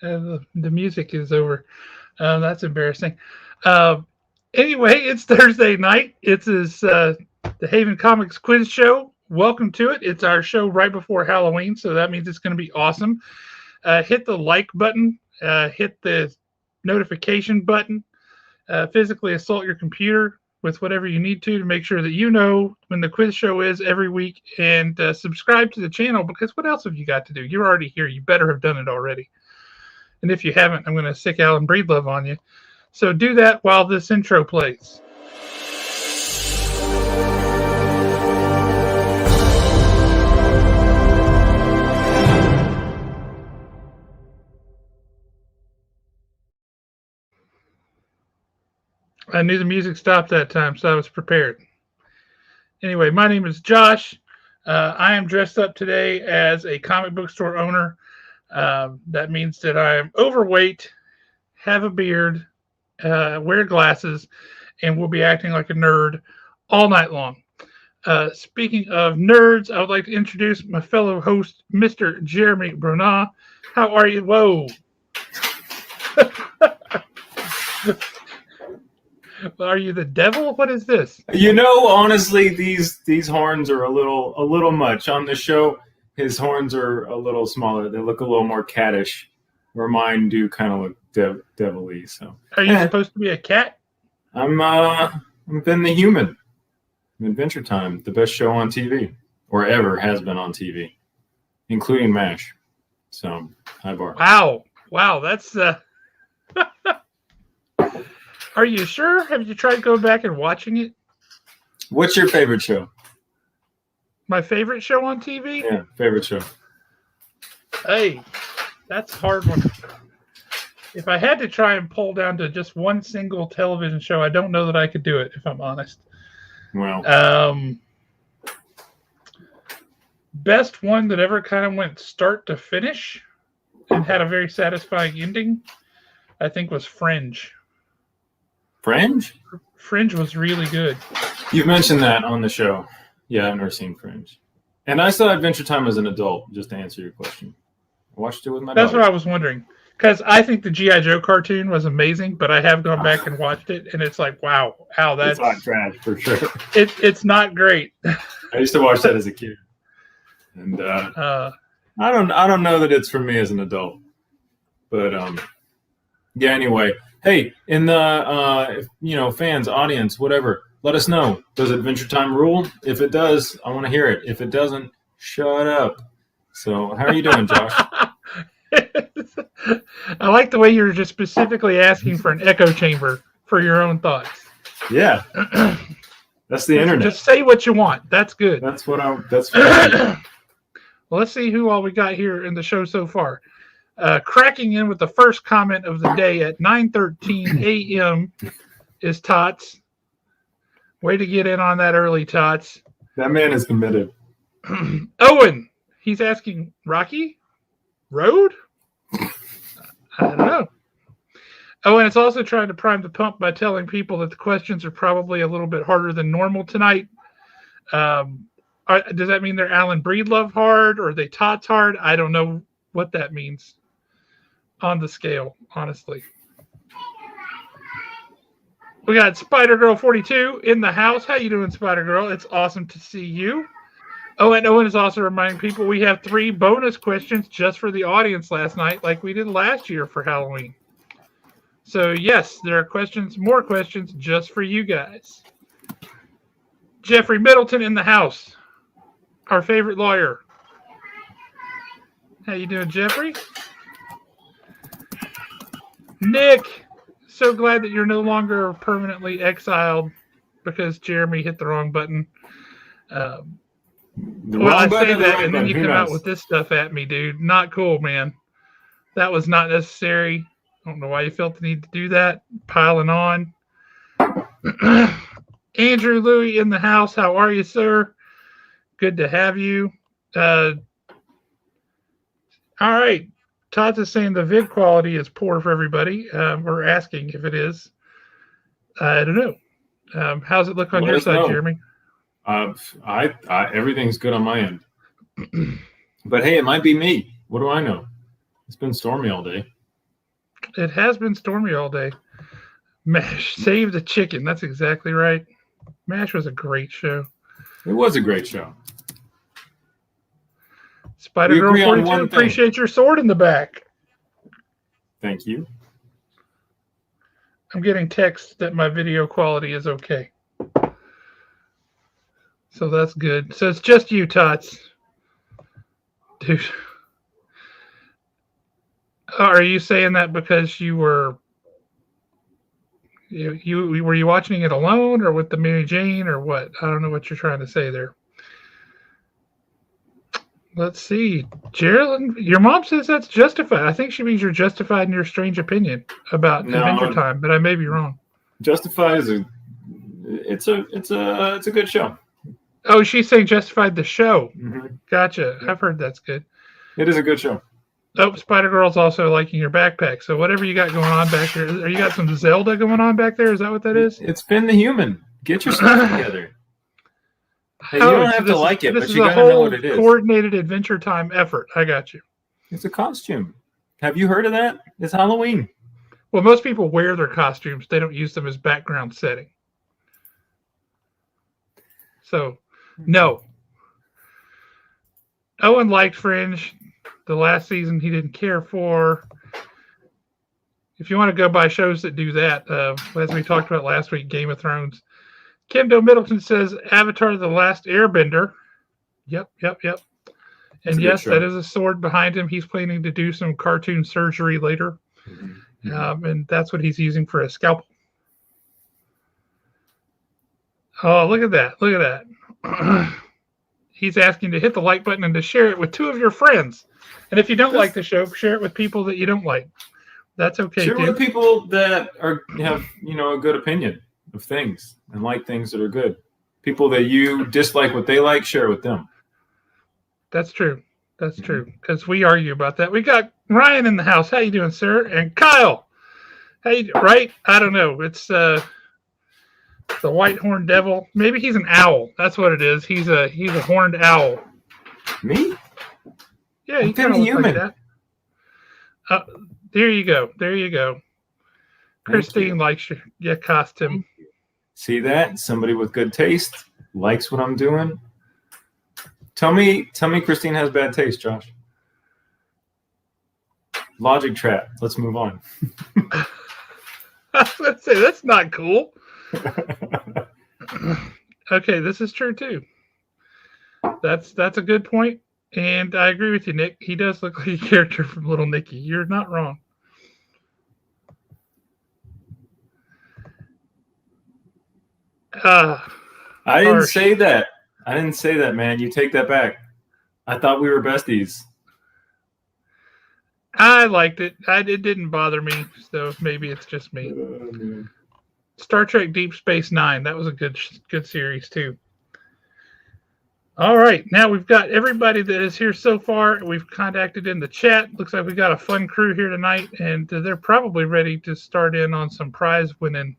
The music is over. That's embarrassing. Uh, anyway, it's Thursday night. The Haven Comics Quiz Show. Welcome to it. It's our show right before Halloween, so that means it's going to be awesome. Hit the like button, hit the notification button, physically assault your computer with whatever you need to make sure that you know when the quiz show is every week, and subscribe to the channel, because what else have you got to do? You're already here. You better have done it already. And if you haven't, I'm going to sick Alan Breedlove on you. So do that while this intro plays. I knew the music stopped that time, so I was prepared. Anyway, my name is Josh. I am dressed up today as a comic book store owner. That means that I am overweight, have a beard, wear glasses, and will be acting like a nerd all night long. Speaking of nerds, I would like to introduce my fellow host, Mr. Jeremy Brunat. How are you? Whoa. Are you the devil? What is this? Honestly, these horns are a little much on the show. His horns are a little smaller. They look a little more cattish, where mine do kind of look devilly. So, are you supposed to be a cat? I'm been the human. Adventure Time, the best show on TV, or ever has been on TV, including MASH. So, high bar. Wow, that's. Are you sure? Have you tried going back and watching it? What's your favorite show? My favorite show on TV? Yeah, favorite show. Hey, that's a hard one. If I had to try and pull down to just one single television show, I don't know that I could do it, if I'm honest. Well. Best one that ever kind of went start to finish and had a very satisfying ending, I think, was Fringe. Fringe was really good. You've mentioned that on the show. Yeah, I've never seen Fringe. And I saw Adventure Time as an adult, just to answer your question. I watched it with my That's daughter. what I was wondering. Because I think the G.I. Joe cartoon was amazing, but I have gone back and watched it, and it's like, wow, that's... It's hot trash, for sure. It's not great. I used to watch that as a kid. And I don't know that it's for me as an adult. But, yeah, anyway... Hey, in the fans, audience, whatever, let us know. Does Adventure Time rule? If it does, I want to hear it. If it doesn't, shut up. So, how are you doing, Josh? I like the way you're just specifically asking for an echo chamber for your own thoughts. Yeah, that's the internet. Just say what you want. That's good. That's what I. Well, let's see who all we got here in the show so far. Cracking in with the first comment of the day at 9:13 a.m. is Tots. Way to get in on that early, Tots. That man is committed. Owen, he's asking, Rocky Road? I don't know. Oh, and it's also trying to prime the pump by telling people that the questions are probably a little bit harder than normal tonight. Does that mean they're Alan Breedlove hard, or are they Tots hard? I don't know what that means on the scale, honestly. We got Spider Girl 42 in the house. How you doing, Spider Girl? It's awesome to see you. Oh, and Owen is also reminding people we have 3 bonus questions just for the audience last night, like we did last year for Halloween. So yes, there are more questions just for you guys. Jeffrey Middleton in the house, our favorite lawyer. How you doing, Jeffrey? Nick, so glad that you're no longer permanently exiled because Jeremy hit the wrong button. I say that, and then you come out with this stuff at me, dude. Not cool, man. That was not necessary. I don't know why you felt the need to do that. Piling on. Andrew Louie in the house. How are you, sir? Good to have you. All right. Todd is saying the vid quality is poor for everybody. We're asking if it is. I don't know. How's it look on your side, Jeremy? Everything's good on my end. But hey, it might be me. What do I know? It's been stormy all day. It has been stormy all day. MASH saved the chicken. That's exactly right. MASH was a great show. It was a great show. Spider Girl 42, appreciate your sword in the back. Thank you. I'm getting texts that my video quality is okay. So that's good. So it's just you, Tots. Dude. Are you saying that because you were watching it alone or with the Mary Jane or what? I don't know what you're trying to say there. Let's see. Geraldine, your mom says that's justified. I think she means you're justified in your strange opinion about Adventure Time, but I may be wrong. Justified is it's a good show. Oh, she's saying Justified the show. Mm-hmm. Gotcha. I've heard that's good. It is a good show. Oh, Spider Girl's also liking your backpack. So whatever you got going on back there, you got some Zelda going on back there? Is that what that is? It's Finn the Human. Get your stuff together. Hey, you don't have to like it, but you gotta know what it is. Coordinated Adventure Time effort. I got you. It's a costume. Have you heard of that? It's Halloween. Well, most people wear their costumes. They don't use them as background setting. So, no. Owen liked Fringe. The last season he didn't care for. If you want to go by shows that do that, as we talked about last week, Game of Thrones. Kim Doe Middleton says Avatar: The Last Airbender. Yep. And yes, that is a sword behind him. He's planning to do some cartoon surgery later. Mm-hmm. And that's what he's using for a scalpel. Oh, look at that. He's asking to hit the like button and to share it with 2 of your friends. And if you don't like the show, share it with people that you don't like. That's okay. Share it with people that have a good opinion of things and like things that are good. People that you dislike what they like, share it with them. That's true. That's true. Because we argue about that. We got Ryan in the house. How you doing, sir? And Kyle. How you doing? Right? I don't know. It's the white horned devil. Maybe he's an owl. That's what it is. He's a horned owl. Me? Yeah, you kind of look like that. There you go. Christine likes your costume. See that? Somebody with good taste likes what I'm doing. Tell me Christine has bad taste, Josh. Logic trap. Let's move on. Let's say that's not cool. Okay, this is true too. That's a good point, and I agree with you, Nick. He does look like a character from Little Nicky. You're not wrong. I didn't say that. Man. You take that back. I thought we were besties. I liked it. It didn't bother me, so maybe it's just me. Star Trek Deep Space Nine. That was a good series too. All right, now we've got everybody that is here so far. We've contacted in the chat. Looks like we got a fun crew here tonight, and they're probably ready to start in on some prize winning.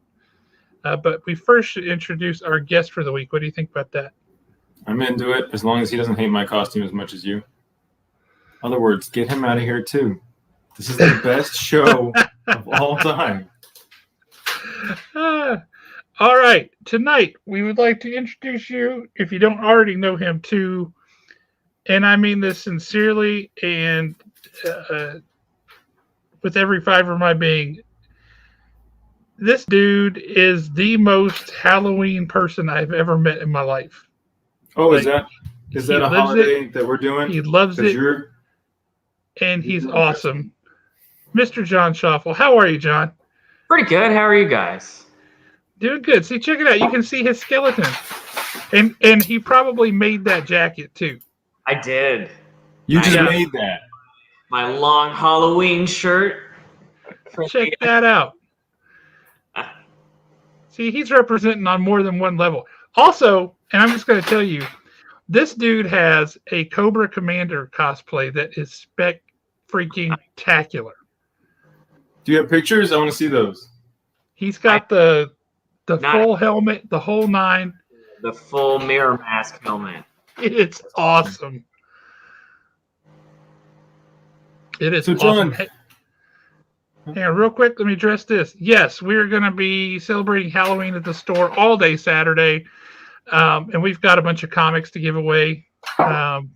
But we first should introduce our guest for the week. What do you think about that? I'm into it, as long as he doesn't hate my costume as much as you. In other words, get him out of here too. This is the best show of all time. All right. Tonight, we would like to introduce you, if you don't already know him, to, and I mean this sincerely and with every fiber of my being, this dude is the most Halloween person I've ever met in my life. Oh, like, is that a holiday that we're doing? He loves it, and he's awesome. Mr. John Schoffel. How are you, John? Pretty good. How are you guys? Doing good. See, check it out. You can see his skeleton. And he probably made that jacket, too. I did. You just made that. My long Halloween shirt. Check that out. See, he's representing on more than one level. Also, and I'm just going to tell you, this dude has a Cobra Commander cosplay that is spec-freaking-tacular. Do you have pictures? I want to see those. He's got the full helmet, the whole nine. The full mirror mask helmet. It's awesome. It is so, awesome. John, Hang on, real quick. Let me address this. Yes, we're going to be celebrating Halloween at the store all day Saturday, and we've got a bunch of comics to give away, and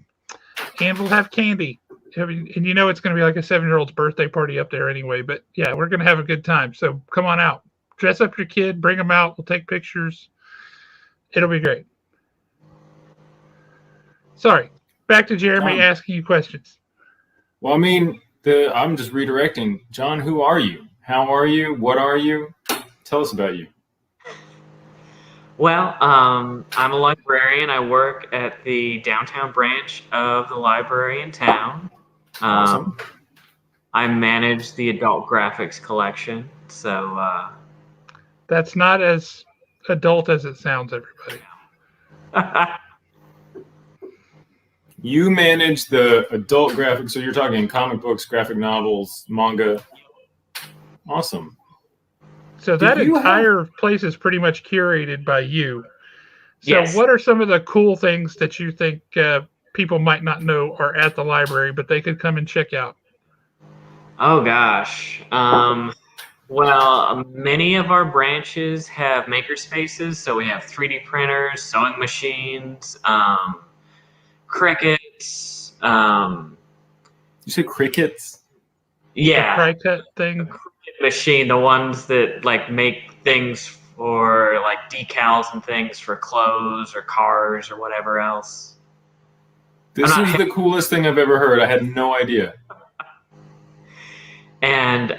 we'll have candy. And you know it's going to be like a 7-year-old's birthday party up there anyway. But yeah, we're going to have a good time. So come on out, dress up your kid, bring them out. We'll take pictures. It'll be great. Sorry, back to Jeremy asking you questions. Well, I mean, I'm just redirecting. John, who are you? How are you? What are you? Tell us about you. Well, I'm a librarian. I work at the downtown branch of the library in town. Awesome. I manage the adult graphics collection. So that's not as adult as it sounds, everybody. You manage the adult graphics, so you're talking comic books, graphic novels, manga. Awesome. So that entire place is pretty much curated by you. So yes. What are some of the cool things that you think people might not know are at the library, but they could come and check out? Oh, gosh. Well, many of our branches have maker spaces. So we have 3D printers, sewing machines, crickets. You say crickets? Yeah. The cricket thing? The cricket machine, the ones that like make things for like decals and things for clothes or cars or whatever else. This is the coolest thing I've ever heard. I had no idea. And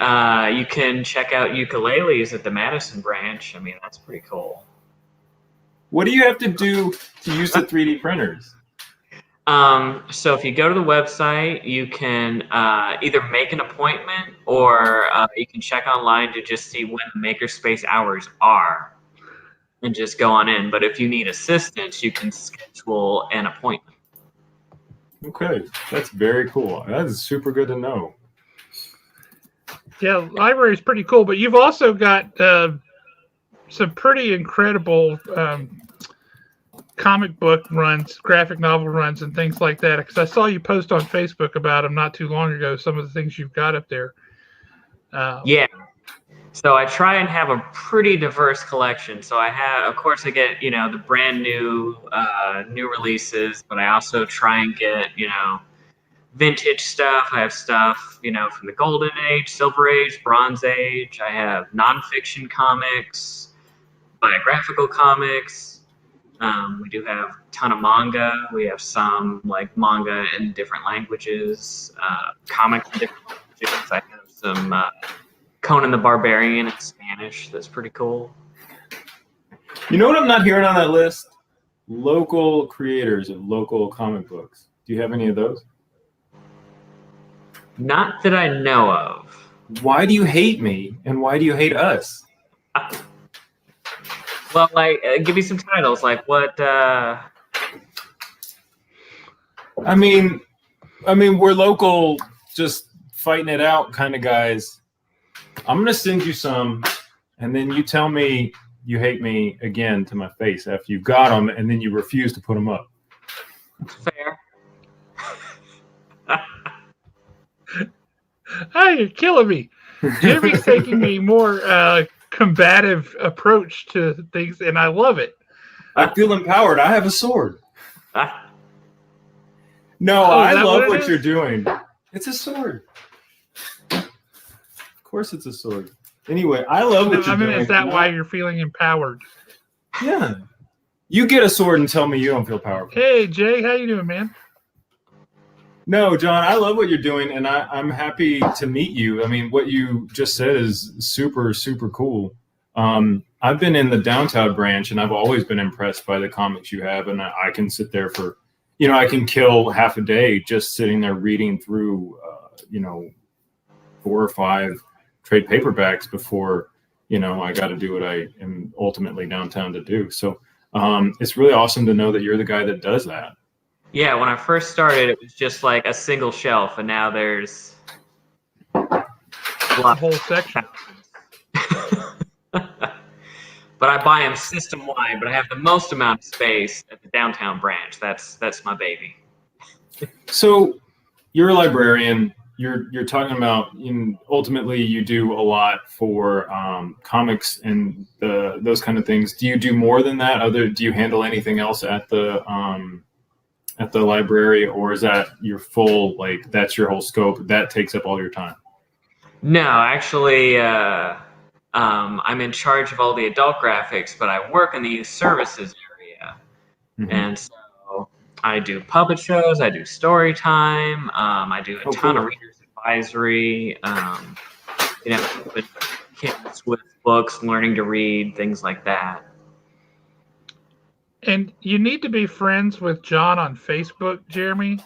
you can check out ukuleles at the Madison branch. I mean, that's pretty cool. What do you have to do to use the 3D printers? So if you go to the website, you can either make an appointment or you can check online to just see when the makerspace hours are and just go on in. But if you need assistance, you can schedule an appointment. Okay, that's very cool. That is super good to know. Yeah, library is pretty cool, but you've also got some pretty incredible comic book runs, graphic novel runs, and things like that. Because I saw you post on Facebook about them not too long ago, some of the things you've got up there. Yeah. So I try and have a pretty diverse collection. So I have, of course, I get, the brand new releases, but I also try and get, vintage stuff. I have stuff, from the Golden Age, Silver Age, Bronze Age. I have nonfiction comics, biographical comics. We do have a ton of manga. We have some like manga in different languages, comics in different languages. I have some Conan the Barbarian in Spanish. That's pretty cool. You know what I'm not hearing on that list? Local creators of local comic books. Do you have any of those? Not that I know of. Why do you hate me, and why do you hate us? Well, like, give me some titles. Like, what? I mean, we're local, just fighting it out kind of guys. I'm gonna send you some, and then you tell me you hate me again to my face after you've got them, and then you refuse to put them up. Fair. Oh, you're killing me. Jimmy's taking a more combative approach to things, and I love it. I feel empowered. I have a sword. No, I love what you're doing. It's a sword. Of course it's a sword. Anyway, I love what you're doing. Is that why you're feeling empowered? Yeah. You get a sword and tell me you don't feel powerful. Hey, Jay, how you doing, man? No, John, I love what you're doing, and I'm happy to meet you. I mean, what you just said is super, super cool. I've been in the downtown branch, and I've always been impressed by the comics you have, and I can sit there for, I can kill half a day just sitting there reading through, 4 or 5 trade paperbacks before, I got to do what I am ultimately downtown to do. So it's really awesome to know that you're the guy that does that. Yeah, when I first started, it was just like a single shelf, and now there's a whole section. But I buy them system-wide, but I have the most amount of space at the downtown branch. That's my baby. So you're a librarian. you're talking about ultimately you do a lot for comics and those kind of things. Do you do more than that? Do you handle anything else at the library, or is that your full, like, that's your whole scope that takes up all your time? No, actually, I'm in charge of all the adult graphics, but I work in the youth services area. Mm-hmm. And so I do puppet shows, I do story time, I do a ton of readers advisory, with kids with books, learning to read, things like that. And you need to be friends with John on Facebook, Jeremy,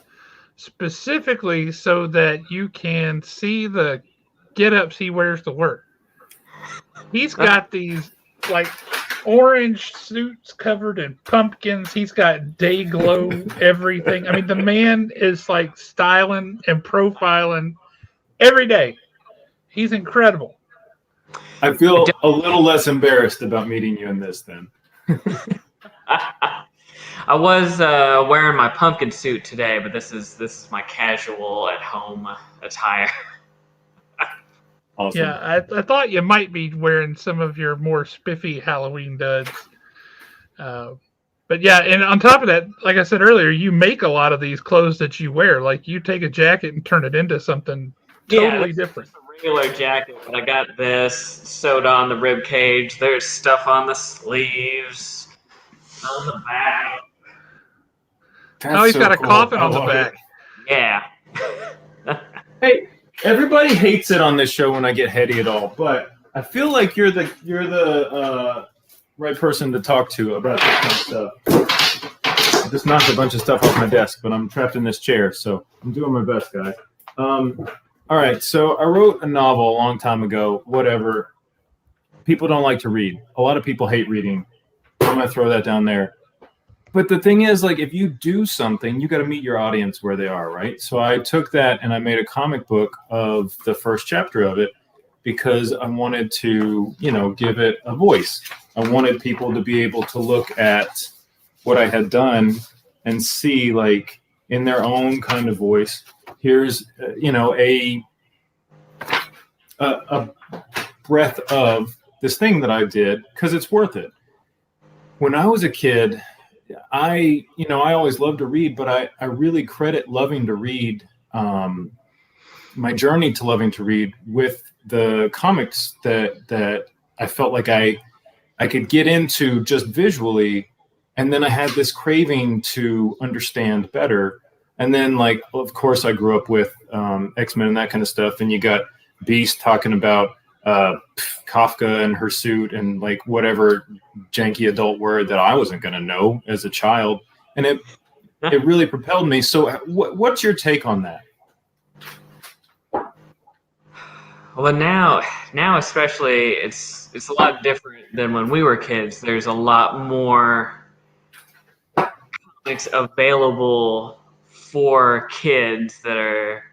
specifically so that you can see the get-ups he wears to work. He's got these, like, orange suits covered in pumpkins. He's got day glow everything. I mean, the man is, like, styling and profiling every day. He's incredible. I feel a little less embarrassed about meeting you in this then. I was wearing my pumpkin suit today, but this is my casual at home attire. Awesome. Yeah, I thought you might be wearing some of your more spiffy Halloween duds. But yeah, and on top of that, like I said earlier, you make a lot of these clothes that you wear. Like, you take a jacket and turn it into something totally different. It's a regular jacket, but I got this sewed on the rib cage. There's stuff on the sleeves, on the back. He's got a coffin on the back. Yeah. Hey, everybody hates it on this show when I get heady at all, but I feel like you're the right person to talk to about this kind of stuff. I just knocked a bunch of stuff off my desk, but I'm trapped in this chair, so I'm doing my best, guys. All right, so I wrote a novel a long time ago, whatever. People don't like to read. A lot of people hate reading. I'm going to throw that down there. But the thing is, like, if you do something, you got to meet your audience where they are, right? So I took that and I made a comic book of the first chapter of it because I wanted to, give it a voice. I wanted people to be able to look at what I had done and see, like, in their own kind of voice, here's, a breath of this thing that I did because it's worth it. When I was a kid, I always loved to read, but I really credit loving to read, my journey to loving to read with the comics that I felt like I could get into just visually. And then I had this craving to understand better. And then, like, of course, I grew up with X-Men and that kind of stuff. And you got Beast talking about Kafka and her suit and, like, whatever janky adult word that I wasn't going to know as a child. And it really propelled me. So what's your take on that? Well, now especially, it's a lot different than when we were kids. There's a lot more comics available for kids that are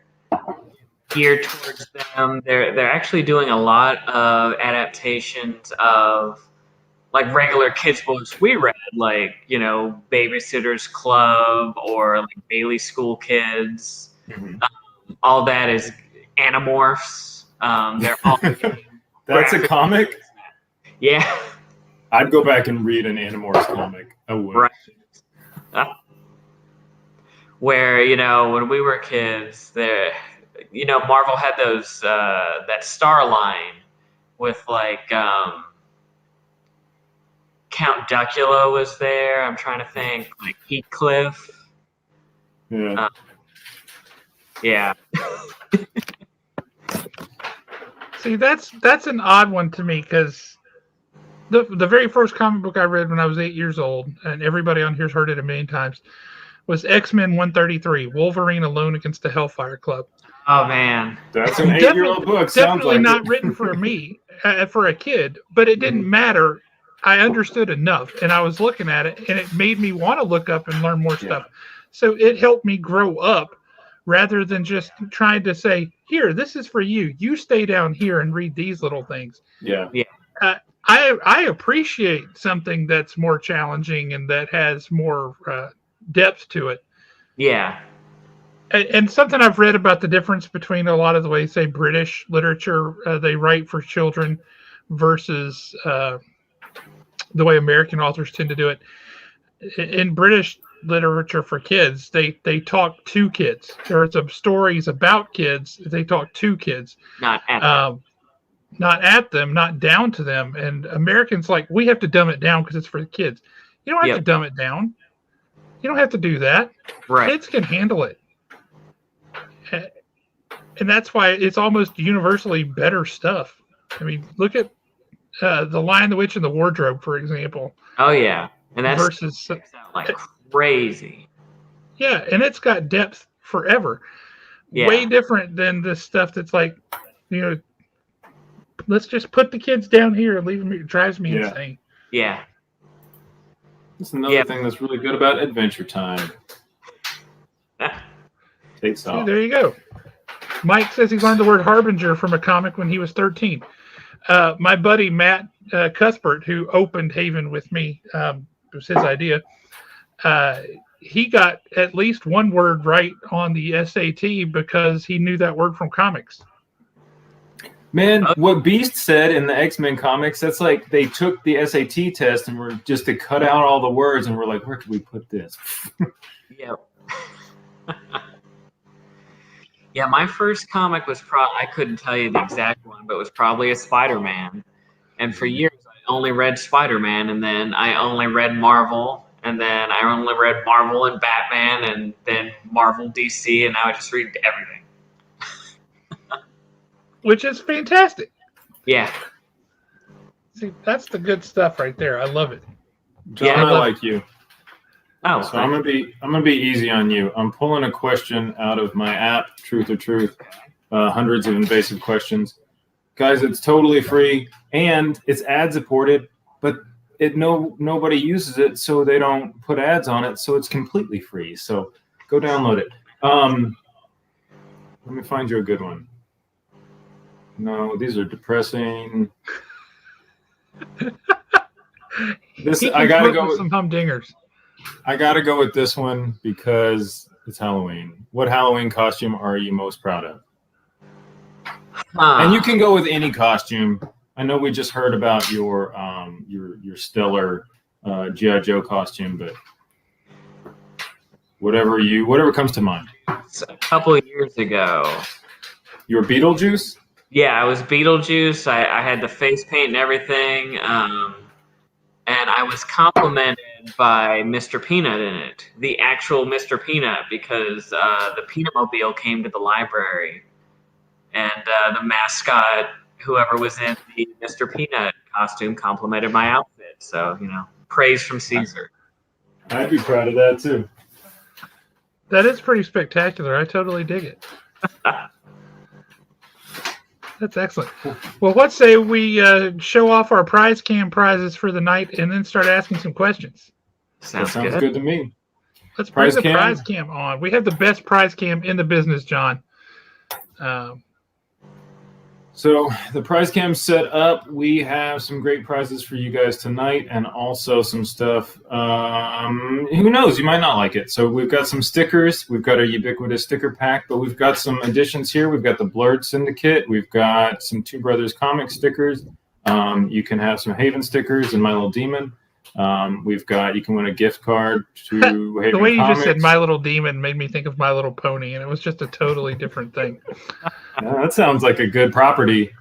geared towards them. They're actually doing a lot of adaptations of, like, regular kids books we read, like, Babysitter's Club or, like, Bailey School Kids. Mm-hmm. All that is Animorphs. They're all That's a comic? Yeah. I'd go back and read an Animorphs comic. I would. Right. Where, when we were kids, Marvel had those that Star line with, like, Count Duckula was there. I'm trying to think, like, Heathcliff. Yeah. Yeah. See, that's an odd one to me because the very first comic book I read when I was 8 years old, and everybody on here's heard it a million times, was X-Men 133, Wolverine Alone Against the Hellfire Club. Oh, man. That's an 8-year-old book. Definitely not written for me, for a kid, but it didn't matter. I understood enough, and I was looking at it, and it made me want to look up and learn more stuff. So it helped me grow up rather than just trying to say, here, this is for you. You stay down here and read these little things. Yeah. I appreciate something that's more challenging and that has more depth to it. Yeah. And something I've read about the difference between a lot of the way, say, British literature they write for children versus the way American authors tend to do it. In British literature for kids, they talk to kids. There are some stories about kids. They talk to kids, not at them. Not at them, not down to them. And Americans we have to dumb it down because it's for the kids. You don't have to dumb it down. You don't have to do that. Right. Kids can handle it. And that's why it's almost universally better stuff. I mean, look at The Lion, the Witch, and the Wardrobe, for example. Oh, yeah. And that's versus like crazy. Yeah, and it's got depth forever. Yeah. Way different than this stuff that's let's just put the kids down here and leave them. It drives me insane. Yeah. That's another thing that's really good about Adventure Time. Takes off. There you go. Mike says he learned the word harbinger from a comic when he was 13. My buddy Matt Cuthbert, who opened Haven with me, it was his idea. He got at least one word right on the SAT because he knew that word from comics. Man, what Beast said in the X-Men comics, that's like they took the SAT test and were just to cut out all the words and we're like, where could we put this? Yep. Yeah, my first comic was I couldn't tell you the exact one, but it was probably a Spider-Man. And for years, I only read Spider-Man, and then I only read Marvel, and then I only read Marvel and Batman, and then Marvel DC, and I would just read everything. Which is fantastic. Yeah. See, that's the good stuff right there. I love it. John, I like you. Oh, so I'm gonna be easy on you. I'm pulling a question out of my app, Truth or Truth. Hundreds of invasive questions, guys. It's totally free and it's ad supported, but nobody uses it, so they don't put ads on it. So it's completely free. So go download it. Let me find you a good one. No, these are depressing. I gotta go with some humdingers. I got to go with this one because it's Halloween. What Halloween costume are you most proud of? And you can go with any costume. I know we just heard about your stellar G.I. Joe costume, but whatever comes to mind. A couple of years ago. You were Beetlejuice? Yeah, I was Beetlejuice. I had the face paint and everything. And I was complimented by Mr. Peanut in it, the actual Mr. Peanut, because the Peanut Mobile came to the library, and the mascot, whoever was in the Mr. Peanut costume, complimented my outfit. So, praise from Caesar. I'd be proud of that too. That is pretty spectacular. I totally dig it. That's excellent. Well, let's say we show off our prize cam prizes for the night and then start asking some questions. Sounds good to me. Let's bring the prize cam on. We have the best prize cam in the business, John. So the prize cam's set up. We have some great prizes for you guys tonight and also some stuff. Who knows? You might not like it. So we've got some stickers. We've got a ubiquitous sticker pack, but we've got some additions here. We've got the Blurred Syndicate. We've got some Two Brothers comic stickers. You can have some Haven stickers and My Little Demon. You can win a gift card to Haven The way you Comics. just said My Little Demon made me think of My Little Pony, and it was just a totally different thing. That sounds like a good property.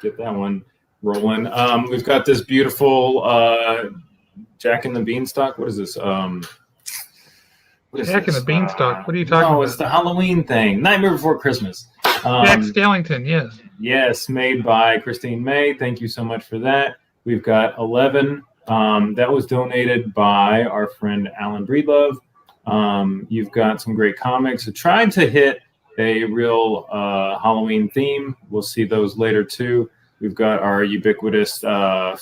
Get that one rolling. We've got this beautiful Jack and the Beanstalk. What is this? Jack and the Beanstalk. What are you talking about? No, it's the Halloween thing. Nightmare Before Christmas. Jack Skellington, yes. Yes, made by Christine May. Thank you so much for that. We've got 11. That was donated by our friend Alan Breedlove. You've got some great comics. I tried to hit a real Halloween theme. We'll see those later too. We've got our ubiquitous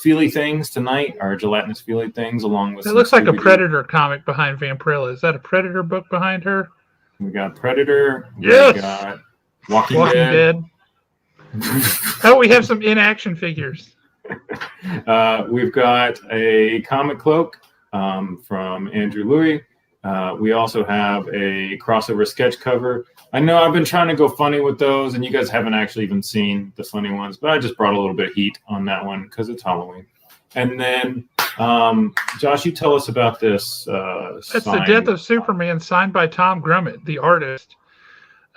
Feely things tonight, our gelatinous Feely things, along with. It looks like a Predator comic behind Vampirella. Is that a Predator book behind her? We got Predator. Yes. We got Walking Dead. Oh, we have some in-action figures. We've got a comic cloak from Andrew Louis. We also have a crossover sketch cover. I know I've been trying to go funny with those, and you guys haven't actually even seen the funny ones, but I just brought a little bit of heat on that one because it's Halloween. And then, Josh, you tell us about this. That's The Death of Superman, signed by Tom Grummett, the artist.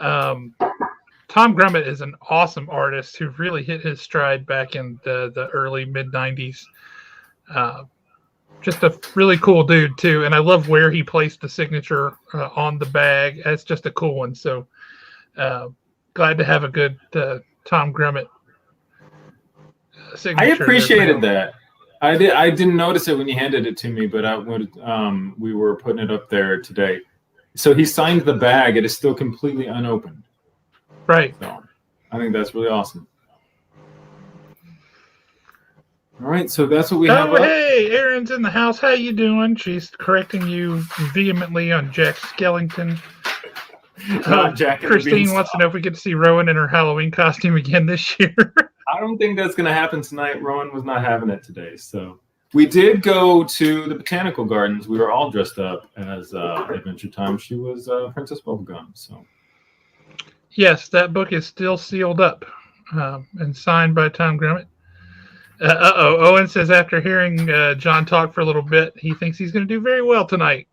Tom Grummett is an awesome artist who really hit his stride back in the early mid-90s. Just a really cool dude, too. And I love where he placed the signature on the bag. That's just a cool one. So glad to have a good Tom Grummett signature. I appreciated that. I didn't notice it when you handed it to me, but we were putting it up there today. So he signed the bag. It is still completely unopened. Right. So I think that's really awesome. All right, so that's what we have. Oh, hey, Erin's in the house. How you doing? She's correcting you vehemently on Jack Skellington. Christine wants to know if we get to see Rowan in her Halloween costume again this year. I don't think that's going to happen tonight. Rowan was not having it today. So we did go to the Botanical Gardens. We were all dressed up as Adventure Time. She was Princess Bubblegum. So yes, that book is still sealed up and signed by Tom Grummett. Owen says after hearing John talk for a little bit, he thinks he's going to do very well tonight.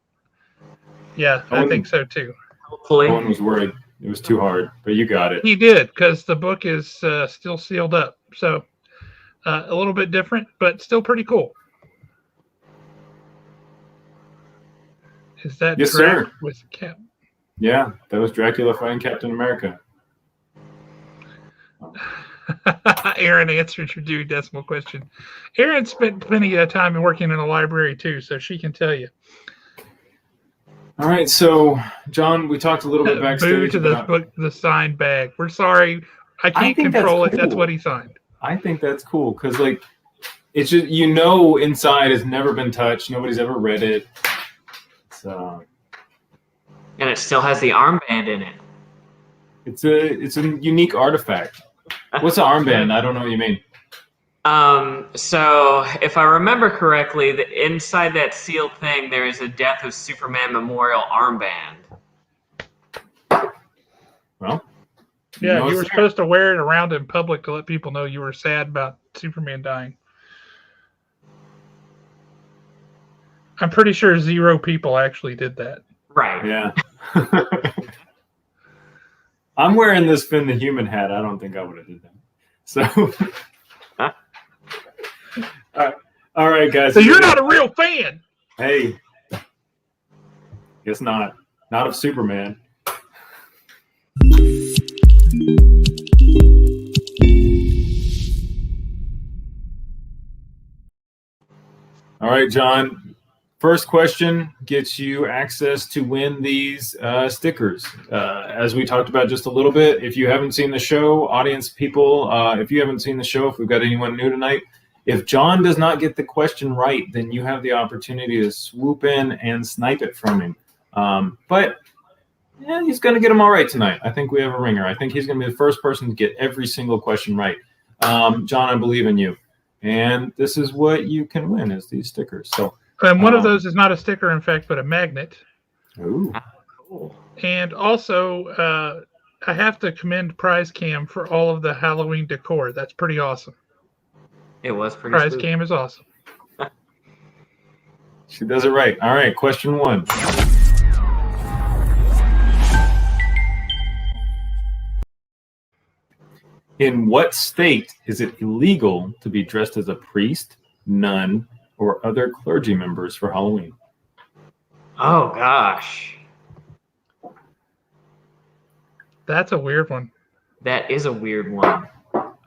Yeah, I think so too. Hopefully. Owen was worried. It was too hard, but you got it. He did, because the book is still sealed up. So a little bit different, but still pretty cool. Is that yes, sir. With Cap? Yeah, that was Dracula fighting Captain America. Erin answered your due decimal question. Erin spent plenty of time working in a library too, so she can tell you. All right, so John, we talked a little bit backstage. Boo to the book, the signed bag. We're sorry, I can't control it. That's what he signed. I think that's cool because, like, it's just inside has never been touched. Nobody's ever read it. So, and it still has the armband in it. It's a unique artifact. What's an armband? I don't know what you mean. So if I remember correctly, inside that sealed thing, there is a Death of Superman memorial armband. Well, yeah, you were supposed to wear it around in public to let people know you were sad about Superman dying. I'm pretty sure 0 people actually did that. Right. Yeah. I'm wearing this Finn the Human hat. I don't think I would have did that. So, all right, guys. So you're not a real fan. Hey, guess not. Not of Superman. All right, John. First question gets you access to win these stickers. As we talked about just a little bit, if you haven't seen the show, audience people, if you haven't seen the show, if we've got anyone new tonight, if John does not get the question right, then you have the opportunity to swoop in and snipe it from him. But yeah, he's going to get them all right tonight. I think we have a ringer. I think he's going to be the first person to get every single question right. John, I believe in you. And this is what you can win is these stickers. So. And one of those is not a sticker, in fact, but a magnet. Ooh. Cool. And also, I have to commend Prize Cam for all of the Halloween decor. That's pretty awesome. It was pretty Prize Cam is awesome. She does it right. All right, question 1. In what state is it illegal to be dressed as a priest, nun, or other clergy members for Halloween? Oh, gosh. That's a weird one. That is a weird one.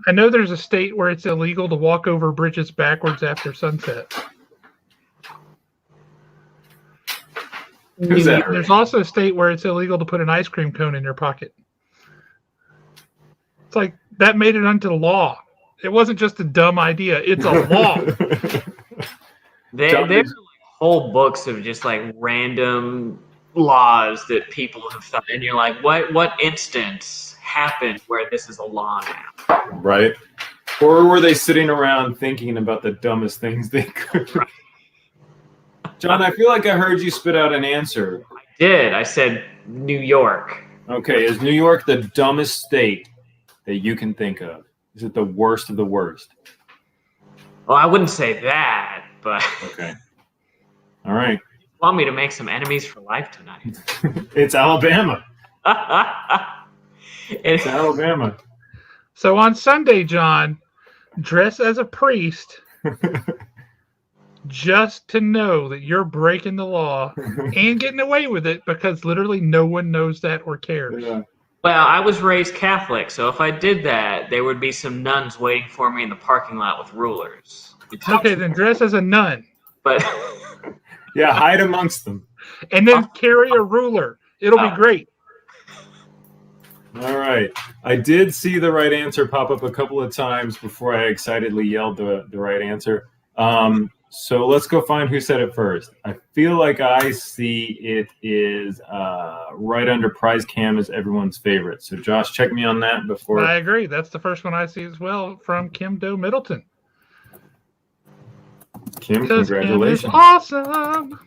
I know there's a state where it's illegal to walk over bridges backwards after sunset. There's also a state where it's illegal to put an ice cream cone in your pocket. It's like that made it onto law. It wasn't just a dumb idea. It's a law. There's like whole books of just like random laws that people have thought, and you're like, what instance happened where this is a law now? Right. Or were they sitting around thinking about the dumbest things they could? Right. John, I feel like I heard you spit out an answer. I did. I said New York. Okay, is New York the dumbest state that you can think of? Is it the worst of the worst? Well, I wouldn't say that, but... Okay. All right. You want me to make some enemies for life tonight? It's Alabama. It's Alabama. So on Sunday, John, dress as a priest just to know that you're breaking the law and getting away with it because literally no one knows that or cares. Yeah. Well, I was raised Catholic, so if I did that, there would be some nuns waiting for me in the parking lot with rulers. Okay, then dress as a nun. But yeah, hide amongst them. And then carry a ruler. It'll be great. All right. I did see the right answer pop up a couple of times before I excitedly yelled the right answer. So let's go find who said it first. I feel like I see it is right under prize cam as everyone's favorite. So Josh, check me on that before. I agree. That's the first one I see as well from Kim Doe Middleton. Kim, congratulations. Kim is awesome.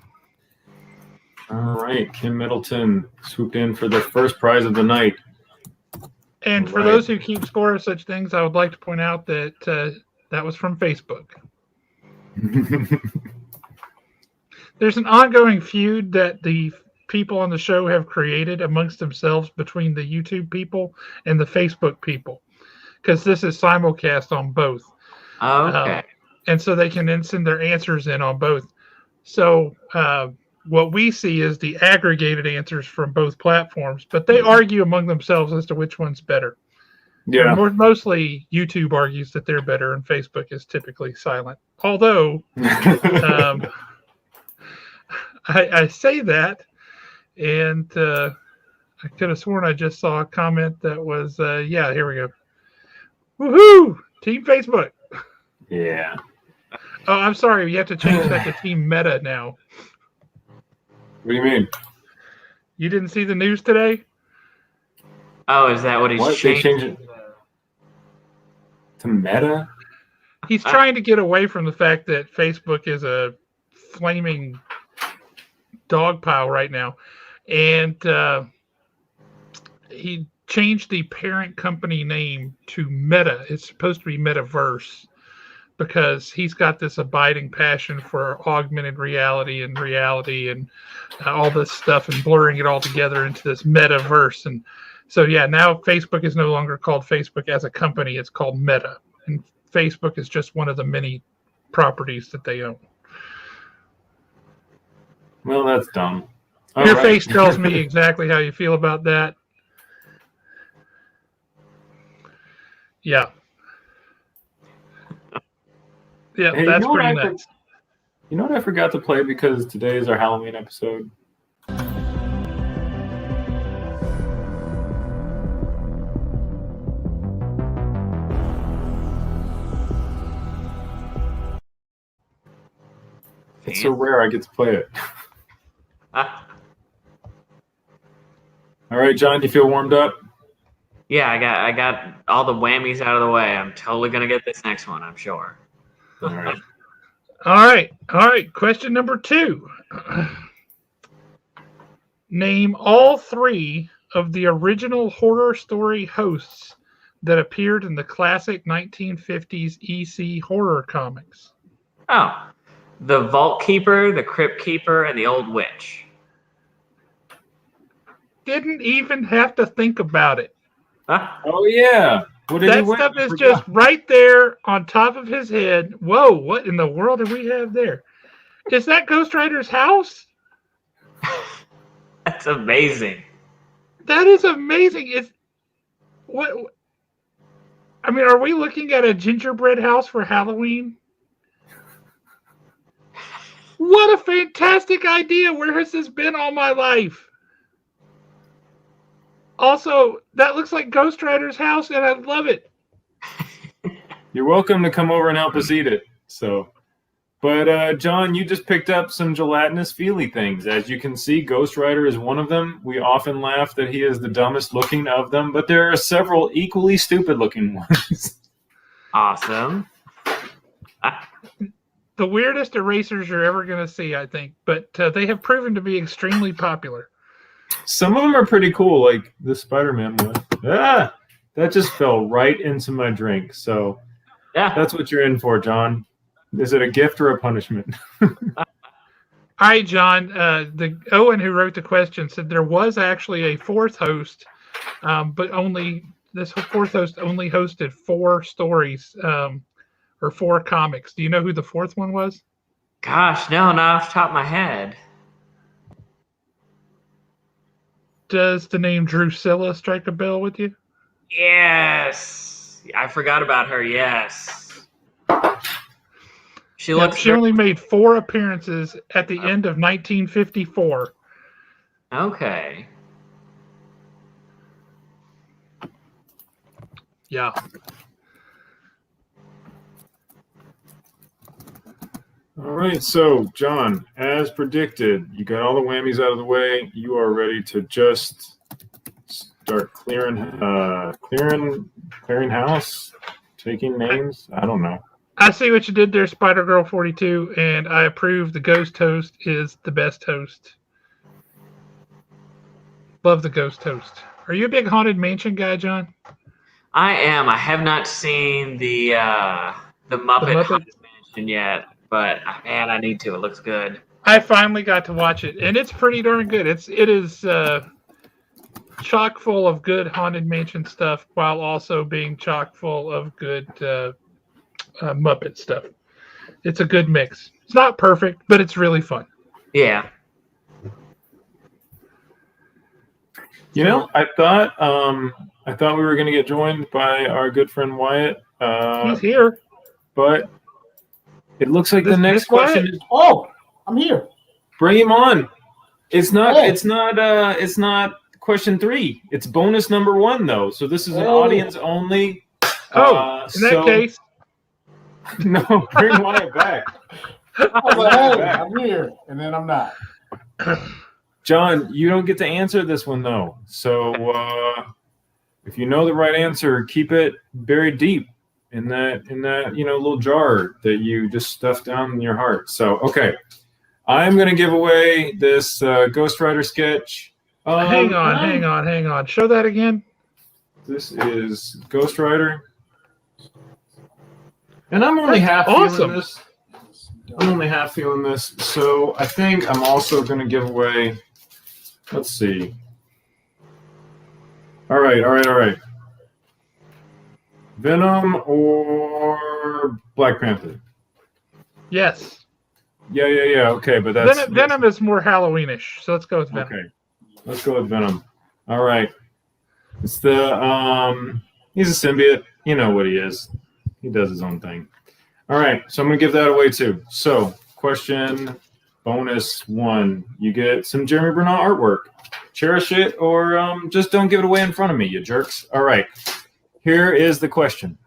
All right. Kim Middleton swooped in for the first prize of the night. And for those who keep score of such things, I would like to point out that that was from Facebook. There's an ongoing feud that the people on the show have created amongst themselves between the YouTube people and the Facebook people, because this is simulcast on both. Okay. And so they can then send their answers in on both. So what we see is the aggregated answers from both platforms, but they argue among themselves as to which one's better. Yeah. Mostly YouTube argues that they're better, and Facebook is typically silent. Although I say that, and I could have sworn I just saw a comment that was, yeah, here we go. Woohoo! Team Facebook. Yeah. Oh, I'm sorry. You have to change that to Team Meta now. What do you mean? You didn't see the news today? Oh, is that what he's changed? They changed it to Meta? He's trying to get away from the fact that Facebook is a flaming dog pile right now. And he changed the parent company name to Meta. It's supposed to be Metaverse because he's got this abiding passion for augmented reality and all this stuff and blurring it all together into this Metaverse. And so, yeah, now Facebook is no longer called Facebook as a company. It's called Meta. And Facebook is just one of the many properties that they own. Well, that's dumb. Your face tells me exactly how you feel about that. Yeah. Yeah, hey, that's pretty nuts. You know what I forgot to play because today is our Halloween episode? It's so rare I get to play it. All right, John, do you feel warmed up? Yeah, I got all the whammies out of the way. I'm totally gonna get this next one, I'm sure. All right. All right. Question number 2. Name all 3 of the original horror story hosts that appeared in the classic 1950s EC horror comics. Oh, the Vault Keeper, the Crypt Keeper, and the Old Witch. Didn't even have to think about it. Huh? Oh, yeah. That stuff is just right there on top of his head. Whoa, what in the world do we have there? Is that Ghost Rider's house? That's amazing. That is amazing. It's what I mean, are we looking at a gingerbread house for Halloween? What a fantastic idea. Where has this been all my life? Also, that looks like Ghost Rider's house, and I love it. You're welcome to come over and help us eat it. But John, you just picked up some gelatinous feely things. As you can see, Ghost Rider is one of them. We often laugh that he is the dumbest looking of them, but there are several equally stupid looking ones. Awesome. the weirdest erasers you're ever going to see, I think. But they have proven to be extremely popular. Some of them are pretty cool, like the Spider-Man one. That just fell right into my drink. So yeah, that's what you're in for, John. Is it a gift or a punishment? All right, John. The Owen who wrote the question said there was actually a fourth host, but this fourth host only hosted 4 stories or 4 comics. Do you know who the fourth one was? Gosh, no, not off the top of my head. Does the name Drusilla strike a bell with you? Yes, I forgot about her. Yes, she looks. She only made 4 appearances at the end of 1954. Okay. Yeah. All right, so John, as predicted, you got all the whammies out of the way. You are ready to just start clearing house, taking names. I don't know. I see what you did there, Spider Girl 42, and I approve. The Ghost Host is the best host. Love the Ghost Host. Are you a big Haunted Mansion guy, John? I am. I have not seen the Muppet Haunted Mansion yet. But man, I need to. It looks good. I finally got to watch it, and it's pretty darn good. It is chock full of good Haunted Mansion stuff, while also being chock full of good Muppet stuff. It's a good mix. It's not perfect, but it's really fun. Yeah. You know, I thought we were going to get joined by our good friend Wyatt. He's here, but. It looks like the next question is. Oh, I'm here. Bring him on. It's not. Oh. It's not question 3. It's bonus number 1 though. So this is an audience only. In that case, no, bring Wyatt back. I'm here, and then I'm not. John, you don't get to answer this one though. So if you know the right answer, keep it buried deep. In that little jar that you just stuffed down in your heart. So okay, I'm gonna give away this Ghost Rider sketch. Hang on. Show that again. This is Ghost Rider, and I'm only half feeling this. I'm only half feeling this. So I think I'm also gonna give away. Let's see. All right. Venom or Black Panther? Yes. Yeah. Okay, but that's Venom is more Halloweenish, so let's go with Venom. Okay, let's go with Venom. All right. It's the he's a symbiote. You know what he is. He does his own thing. All right, so I'm gonna give that away too. So, question bonus 1: you get some Jeremy Bernal artwork. Cherish it, or just don't give it away in front of me, you jerks. All right. Here is the question.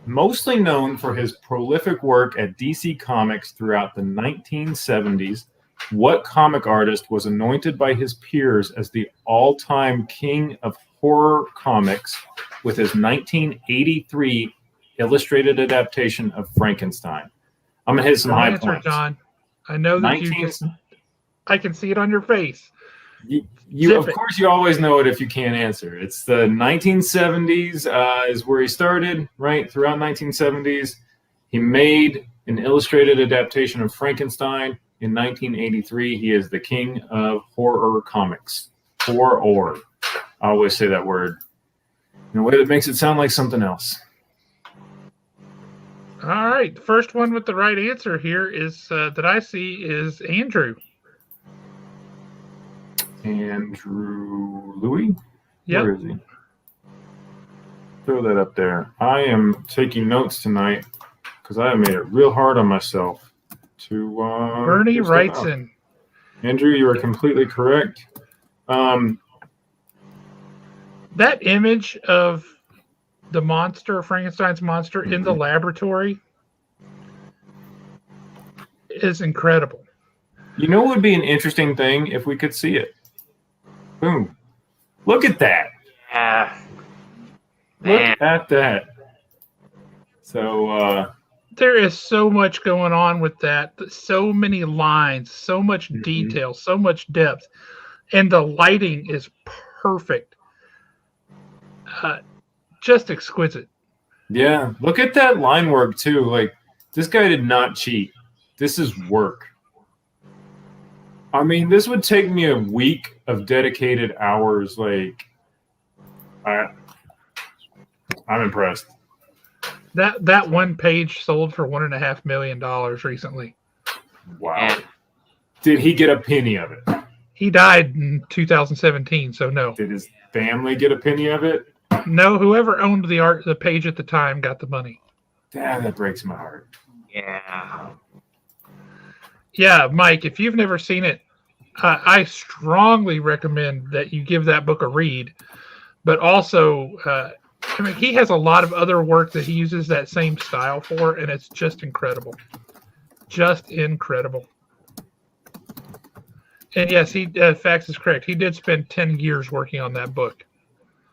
Mostly known for his prolific work at DC Comics throughout the 1970s, what comic artist was anointed by his peers as the all-time king of horror comics with his 1983 illustrated adaptation of Frankenstein? I'm going to hit some high points. John. I know that I can see it on your face. You of course you always know it if you can't answer. It's the 1970s is where he started, right? Throughout 1970s, he made an illustrated adaptation of Frankenstein. In 1983, he is the king of horror comics. Horror. I always say that word in a way that makes it sound like something else. All right, the first one with the right answer here is that I see is Andrew. Andrew Louis? Yep. Where is he? Throw that up there. I am taking notes tonight because I have made it real hard on myself to Bernie Wrightson. Andrew, you are completely correct. That image of the monster, Frankenstein's monster, in the laboratory is incredible. You know what would be an interesting thing if we could see it? Boom. Look at that. Yeah. Look at that. So, There is so much going on with that. So many lines, so much detail, so much depth, and the lighting is perfect. Just exquisite. Yeah, look at that line work too. Like, this guy did not cheat. This is work. I mean, this would take me a week of dedicated hours. Like, I'm impressed. That one page sold for $1.5 million recently. Wow. Did he get a penny of it? He died in 2017, so no. Did his family get a penny of it? No, whoever owned the page at the time got the money. Damn, that breaks my heart. Yeah. Yeah, Mike, if you've never seen it, I strongly recommend that you give that book a read. But also, I mean, he has a lot of other work that he uses that same style for, and it's just incredible. Just incredible. And yes, Fax is correct. He did spend 10 years working on that book.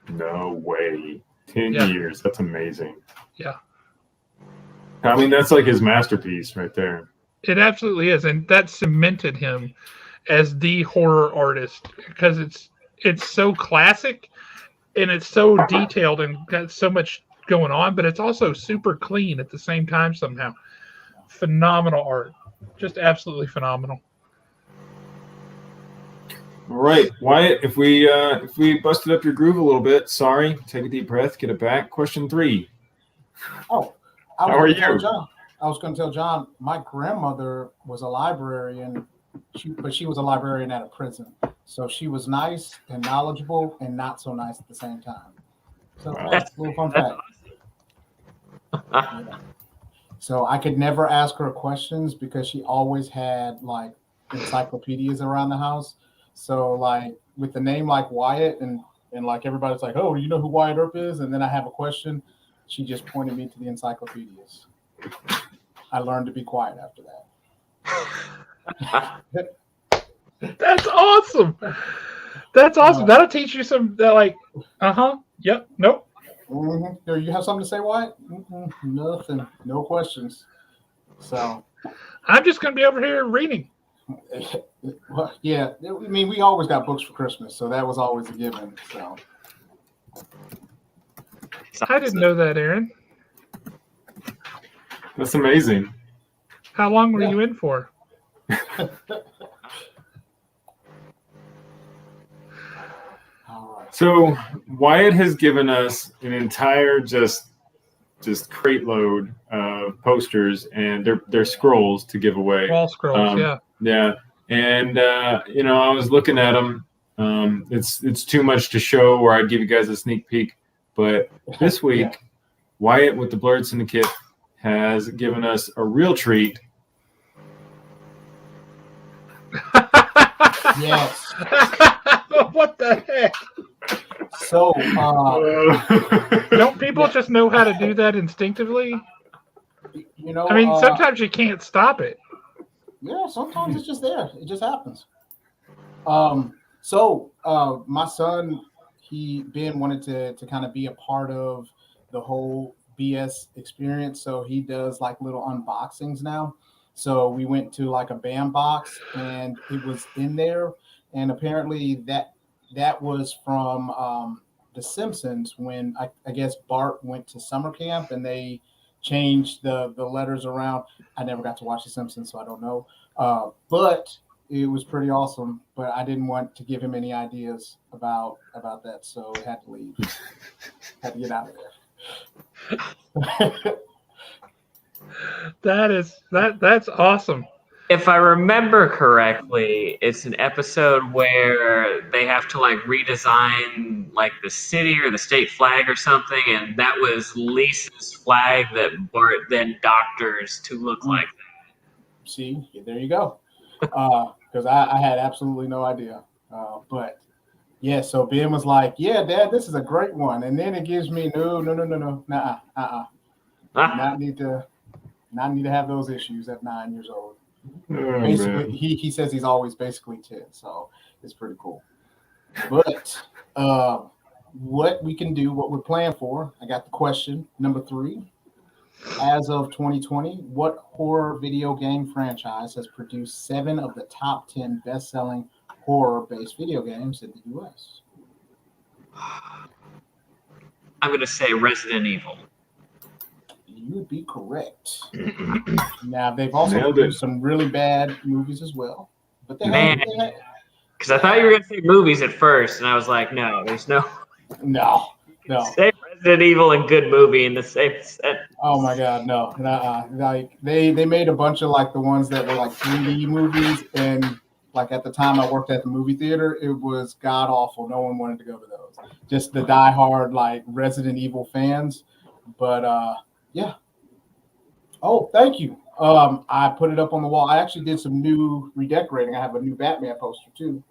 No way. 10 years. That's amazing. Yeah. I mean, that's like his masterpiece right there. It absolutely is. And that cemented him as the horror artist because it's so classic and it's so detailed and got so much going on, but it's also super clean at the same time somehow. Phenomenal art. Just absolutely phenomenal. All right, Wyatt, if we busted up your groove a little bit, sorry, take a deep breath, get it back. Question 3. Oh, how are you? I was going to tell John, my grandmother was a librarian, but she was a librarian at a prison. So she was nice and knowledgeable and not so nice at the same time. So that's a little fun fact. Yeah. So I could never ask her questions because she always had like encyclopedias around the house. So like with the name like Wyatt and like everybody's like, oh, you know who Wyatt Earp is? And then I have a question. She just pointed me to the encyclopedias. I learned to be quiet after that. That's awesome. That's awesome. That'll teach you some like, yep, nope. Mm-hmm. Do you have something to say, Wyatt? Nothing. No questions. So I'm just going to be over here reading. Well, yeah, I mean, we always got books for Christmas, so that was always a given. So I didn't know that, Aaron. That's amazing. How long were you in for? So Wyatt has given us an entire just crate load of posters, and they're scrolls to give away. Wall scrolls, yeah. Yeah, and I was looking at them. It's too much to show, or I'd give you guys a sneak peek. But this week, Wyatt with the Blurred Syndicate has given us a real treat. Yes. What the heck? So, don't people just know how to do that instinctively? You know, I mean, sometimes you can't stop it. Yeah, sometimes it's just there. It just happens. My son, Ben wanted to kind of be a part of the whole BS experience. So he does like little unboxings now. So we went to like a BAM box and it was in there. And apparently that was from The Simpsons when I guess Bart went to summer camp and they changed the letters around. I never got to watch The Simpsons, so I don't know. But it was pretty awesome. But I didn't want to give him any ideas about that, so I had to leave. Had to get out of there. That's awesome. If I remember correctly, it's an episode where they have to like redesign like the city or the state flag or something, and that was Lisa's flag that Bart then doctors to look like that. See, there you go. Because I had absolutely no idea. But yeah, so Ben was like, "Yeah, Dad, this is a great one," and then it gives me no, not need to have those issues at 9 years old. Oh, basically, he says he's always basically 10, so it's pretty cool. But what we can do, what we're planning for, I got the question number 3. as of 2020, what horror video game franchise has produced 7 of the top 10 best-selling horror-based video games in the U.S.? I'm going to say Resident Evil. You would be correct. Now, they've also produced some really bad movies as well. But because I thought you were going to say movies at first, and I was like, no, there's no. No. Say Resident Evil and good movie in the same set. Oh my God, no. Like they made a bunch of like the ones that were like 3D movies, and like at the time I worked at the movie theater, it was god awful. No one wanted to go to those. Just the diehard like Resident Evil fans. But yeah. Oh, thank you. I put it up on the wall. I actually did some new redecorating. I have a new Batman poster too.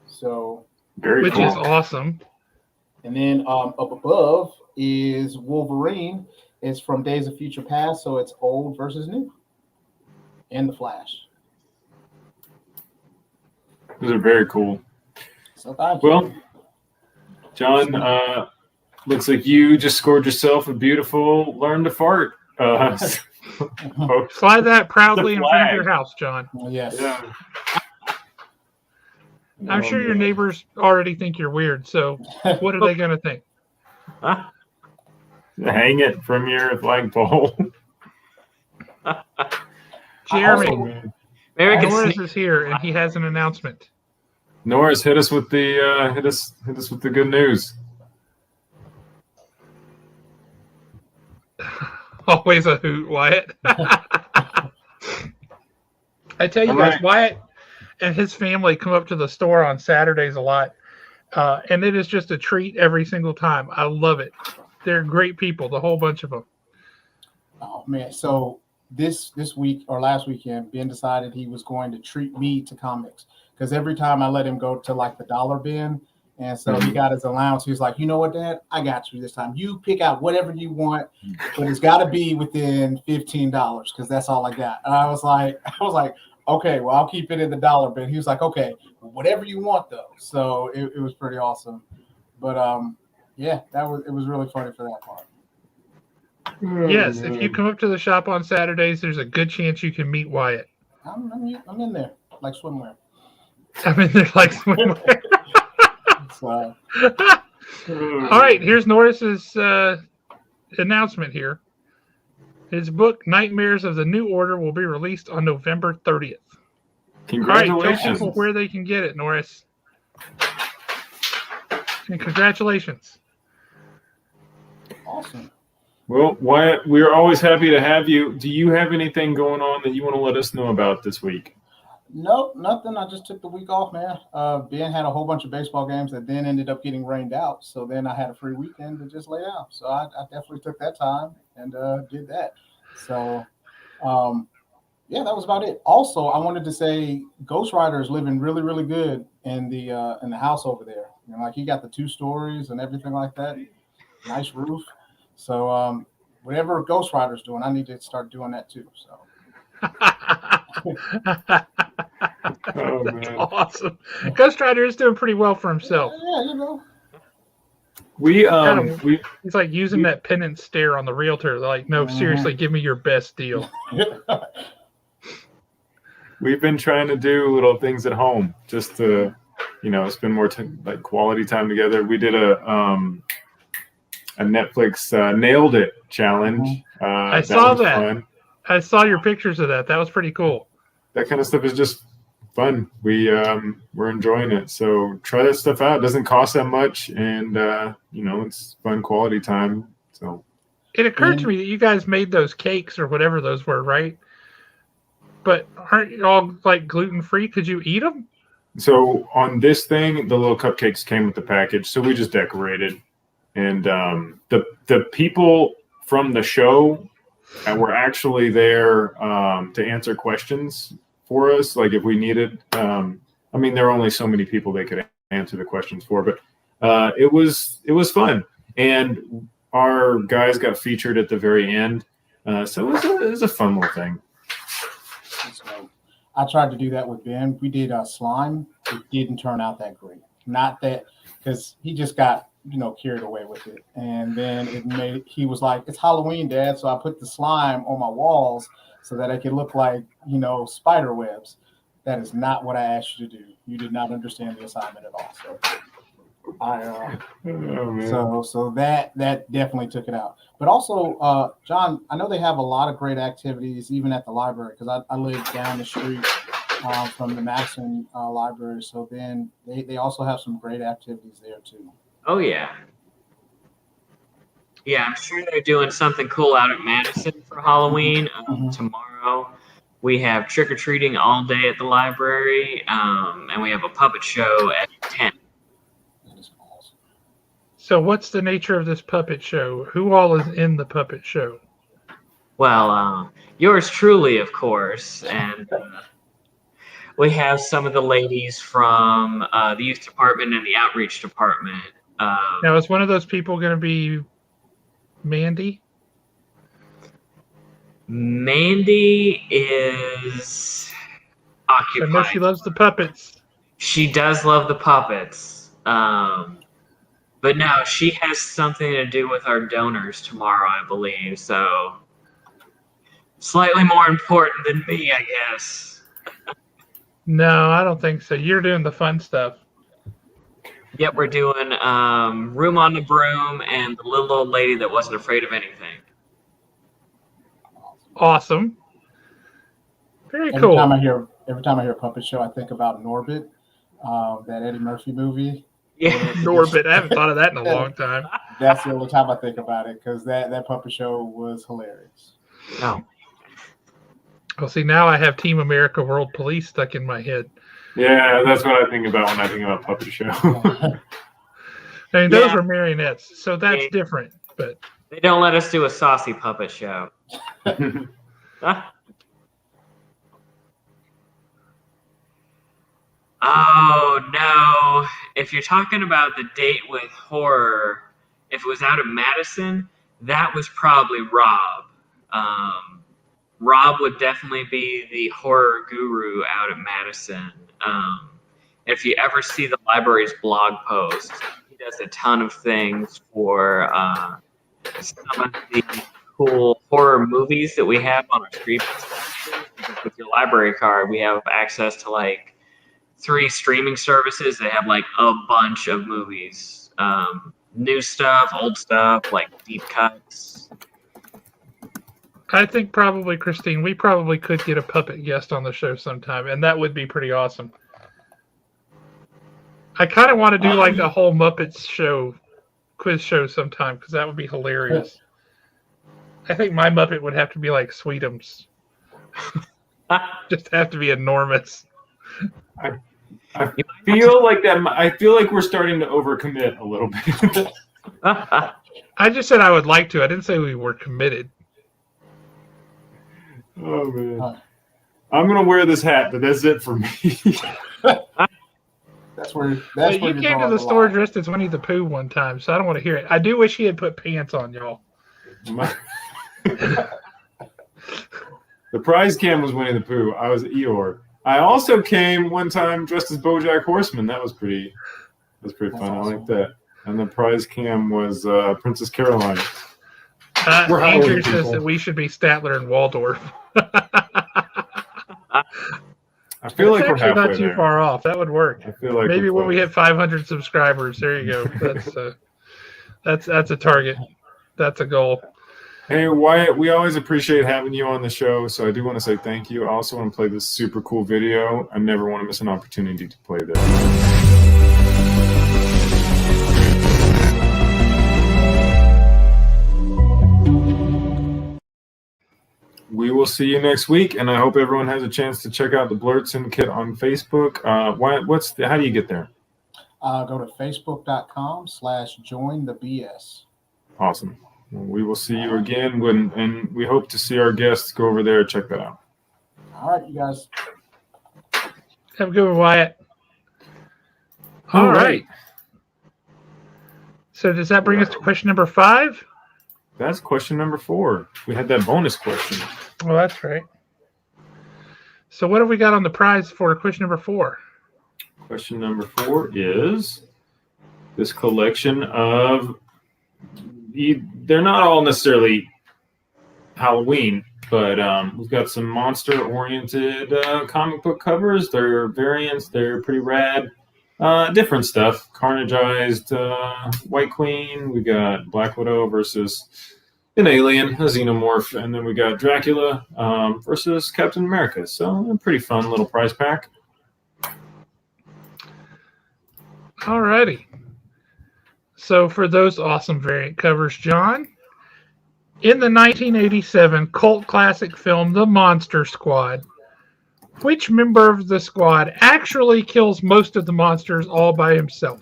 So which is awesome. And then up above is Wolverine. It's from Days of Future Past, so it's old versus new. And the Flash. Those are very cool. So thank you. Well, John, looks like you just scored yourself a beautiful Learn to Fart. Fly that proudly in front of your house, John. Yes. Yeah. I'm sure your neighbors already think you're weird, so what are they going to think? Hang it from your flagpole. Jeremy, Norris is here, and he has an announcement. Norris, hit us with the hit us with the good news. Always a hoot, Wyatt. I tell you guys, Wyatt and his family come up to the store on Saturdays a lot, and it is just a treat every single time. I love it. They're great people, the whole bunch of them. Oh man! So this week or last weekend, Ben decided he was going to treat me to comics because every time I let him go to like the dollar bin, and so he got his allowance. He was like, "You know what, Dad? I got you this time. You pick out whatever you want, but it's got to be within $15 because that's all I got." And I was like, okay, well, I'll keep it in the dollar bin. He was like, okay, whatever you want though. So it was pretty awesome. But yeah, it was really funny for that part. Yes, if you come up to the shop on Saturdays, there's a good chance you can meet Wyatt. I'm in there like swimwear. I'm in there like swimwear. So. All right, here's Norris's announcement here. His book, Nightmares of the New Order, will be released on November 30th. Congratulations. All right, tell people where they can get it, Norris. And congratulations. Awesome. Well, Wyatt, we're always happy to have you. Do you have anything going on that you want to let us know about this week? Nope, nothing. I just took the week off, man. Ben had a whole bunch of baseball games that then ended up getting rained out. So then I had a free weekend to just lay out. So I definitely took that time and did that. So, yeah, that was about it. Also, I wanted to say Ghost Rider is living really, really good in the house over there. You know, like he got the 2 stories and everything like that. Nice roof. So whatever Ghost Rider's doing, I need to start doing that too. So. Oh, that's awesome. Ghost Rider is doing pretty well for himself. Yeah, you know. He's like using that penance stare on the realtor. Like, no, seriously, give me your best deal. We've been trying to do little things at home just to, spend more like quality time together. We did a Netflix Nailed It challenge. I saw that. Fun. I saw your pictures of that. That was pretty cool. That kind of stuff is just fun. We're enjoying it. So try that stuff out. It doesn't cost that much, and it's fun quality time. So it occurred to me that you guys made those cakes or whatever those were, right? But aren't you all like gluten-free? Could you eat them? So on this thing, the little cupcakes came with the package, so we just decorated. And the people from the show were actually there to answer questions for us, like if we needed. There are only so many people they could answer the questions for, but it was fun, and our guys got featured at the very end, so it was a fun little thing. So I tried to do that with Ben. We did slime. It didn't turn out that great. Not that because he just got carried away with it. And then he was like, "It's Halloween, Dad." So I put the slime on my walls so that it could look like, spider webs. That is not what I asked you to do. You did not understand the assignment at all. So so that definitely took it out. But also, John, I know they have a lot of great activities even at the library, because I live down the street from the Madison library. So then they also have some great activities there too. Oh yeah. Yeah, I'm sure they're doing something cool out at Madison for Halloween. Tomorrow we have trick-or-treating all day at the library, and we have a puppet show at 10. So what's the nature of this puppet show? Who all is in the puppet show? Well, yours truly, of course, and we have some of the ladies from the youth department and the outreach department. Now, is one of those people going to be Mandy? Mandy is occupied. I know she loves the puppets. She does love the puppets. But no, she has something to do with our donors tomorrow, I believe. So slightly more important than me, I guess. No, I don't think so. You're doing the fun stuff. Yep, we're doing Room on the Broom and the little old lady that wasn't afraid of anything. Awesome. Very cool. Every time I hear puppet show, I think about Norbit, that Eddie Murphy movie. Yeah, Norbit. I haven't thought of that in a long time. That's the only time I think about it, because that puppet show was hilarious. No. Well, see, now I have Team America World Police stuck in my head. Yeah, that's what I think about when I think about puppet show. I mean, those were marionettes, so that's different. But they don't let us do a saucy puppet show. Oh, no. If you're talking about the date with horror, if it was out of Madison, that was probably Rob. Rob would definitely be the horror guru out at Madison. If you ever see the library's blog posts, he does a ton of things for some of the cool horror movies that we have on our streaming services. Because with your library card, we have access to like 3 streaming services that have like a bunch of movies. New stuff, old stuff, like deep cuts. I think probably, Christine, we probably could get a puppet guest on the show sometime, and that would be pretty awesome. I kind of want to do like a whole Muppets show, quiz show sometime, because that would be hilarious. I think my Muppet would have to be like Sweetums. Just have to be enormous. I feel like that. I feel like we're starting to overcommit a little bit. I just said I would like to. I didn't say we were committed. Oh man, I'm gonna wear this hat, but that's it for me. That's where you came to the store dressed as Winnie the Pooh one time, so I don't want to hear it. I do wish he had put pants on, y'all. The prize cam was Winnie the Pooh. I was Eeyore. I also came one time dressed as BoJack Horseman. That was pretty fun. Awesome. I like that. And the prize cam was Princess Caroline. Andrew says that we should be Statler and Waldorf. I feel like we're halfway not too there. far off. That would work. I feel like maybe when we hit 500 subscribers. There you go. That's a target. That's a goal. Hey, Wyatt, we always appreciate having you on the show, so I do want to say thank you. I also want to play this super cool video. I never want to miss an opportunity to play this. We will see you next week, and I hope everyone has a chance to check out the Blurred Syndicate on Facebook. Wyatt, how do you get there? Go to facebook.com/jointhebs. Awesome. Well, we will see you again, and we hope to see our guests go over there and check that out. All right, you guys. Have a good one, Wyatt. All right. So does that bring us to question number 5? That's question number 4. We had that bonus question. Well, that's right. So what have we got on the prize for question number 4? Question number 4 is, this collection of. They're not all necessarily Halloween, but we've got some monster-oriented comic book covers. They're variants. They're pretty rad. Different stuff. Carnageized White Queen. We got Black Widow versus an alien, a xenomorph, and then we got Dracula versus Captain America. So a pretty fun little prize pack. Alrighty. So for those awesome variant covers, John, in the 1987 cult classic film The Monster Squad, which member of the squad actually kills most of the monsters all by himself?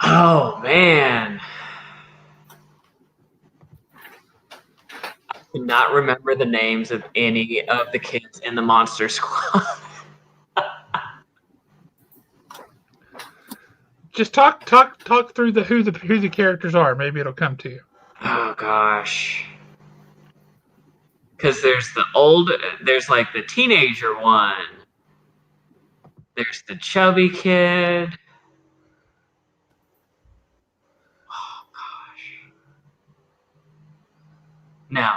Oh, man. I cannot remember the names of any of the kids in the Monster Squad. Just talk through who the characters are. Maybe it'll come to you. Oh, gosh. Because there's like the teenager one. There's the chubby kid. Oh, gosh. No,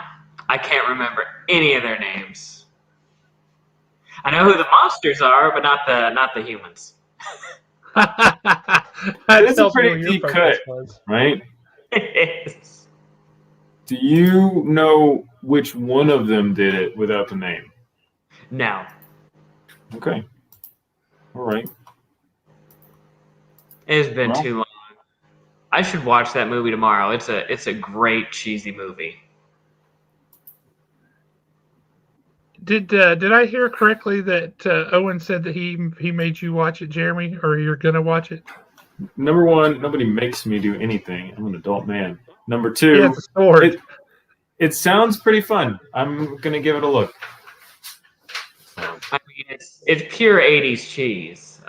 I can't remember any of their names. I know who the monsters are, but not the humans. It's a pretty deep cut, right? It is. Do you know which one of them did it without the name? No. Okay. All right. It's been too long. I should watch that movie tomorrow. It's a great cheesy movie. Did I hear correctly that Owen said that he made you watch it, Jeremy, or you're gonna watch it? Number one, nobody makes me do anything. I'm an adult man. Number two, yeah, it's a sword. It sounds pretty fun. I'm gonna give it a look. I mean, it's pure '80s cheese.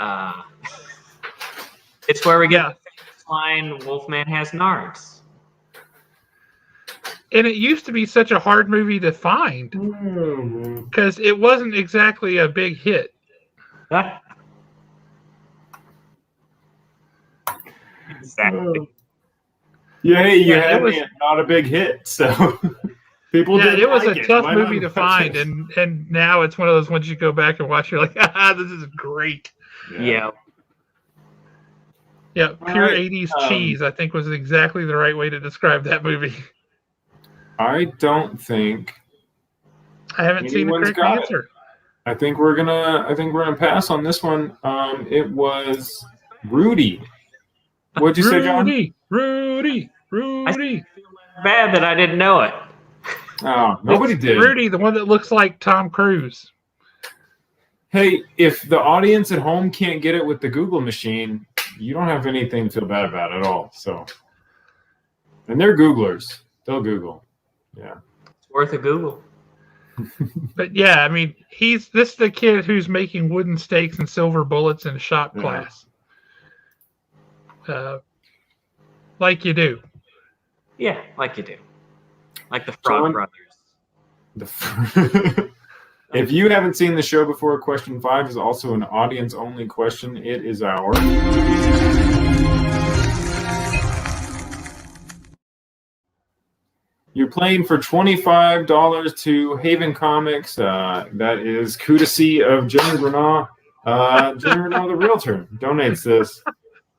It's where we get the famous line, "Wolfman has nards." And it used to be such a hard movie to find because it wasn't exactly a big hit. Exactly. You had me at not a big hit, so people did. It was a tough movie to find, and now it's one of those ones you go back and watch. You're like, this is great. Yeah. Yeah, pure '80s cheese. I think was exactly the right way to describe that movie. I don't think I haven't seen the correct answer. I think we're gonna pass on this one. It was Rudy. What'd you say, John? Rudy. I feel bad that I didn't know it. Oh, nobody did. Rudy, the one that looks like Tom Cruise. Hey, if the audience at home can't get it with the Google machine, you don't have anything to feel bad about at all. So, and they're Googlers. They'll Google. Yeah. It's worth a Google. But yeah, I mean, this is the kid who's making wooden stakes and silver bullets in a shop class. Like you do. Yeah, like you do. Like the Frog Brothers. If you haven't seen the show before, question 5 is also an audience-only question. It is our... You're playing for $25 to Haven Comics. That is courtesy of Jeremy Renaud. Jeremy Renaud, the realtor, donates this.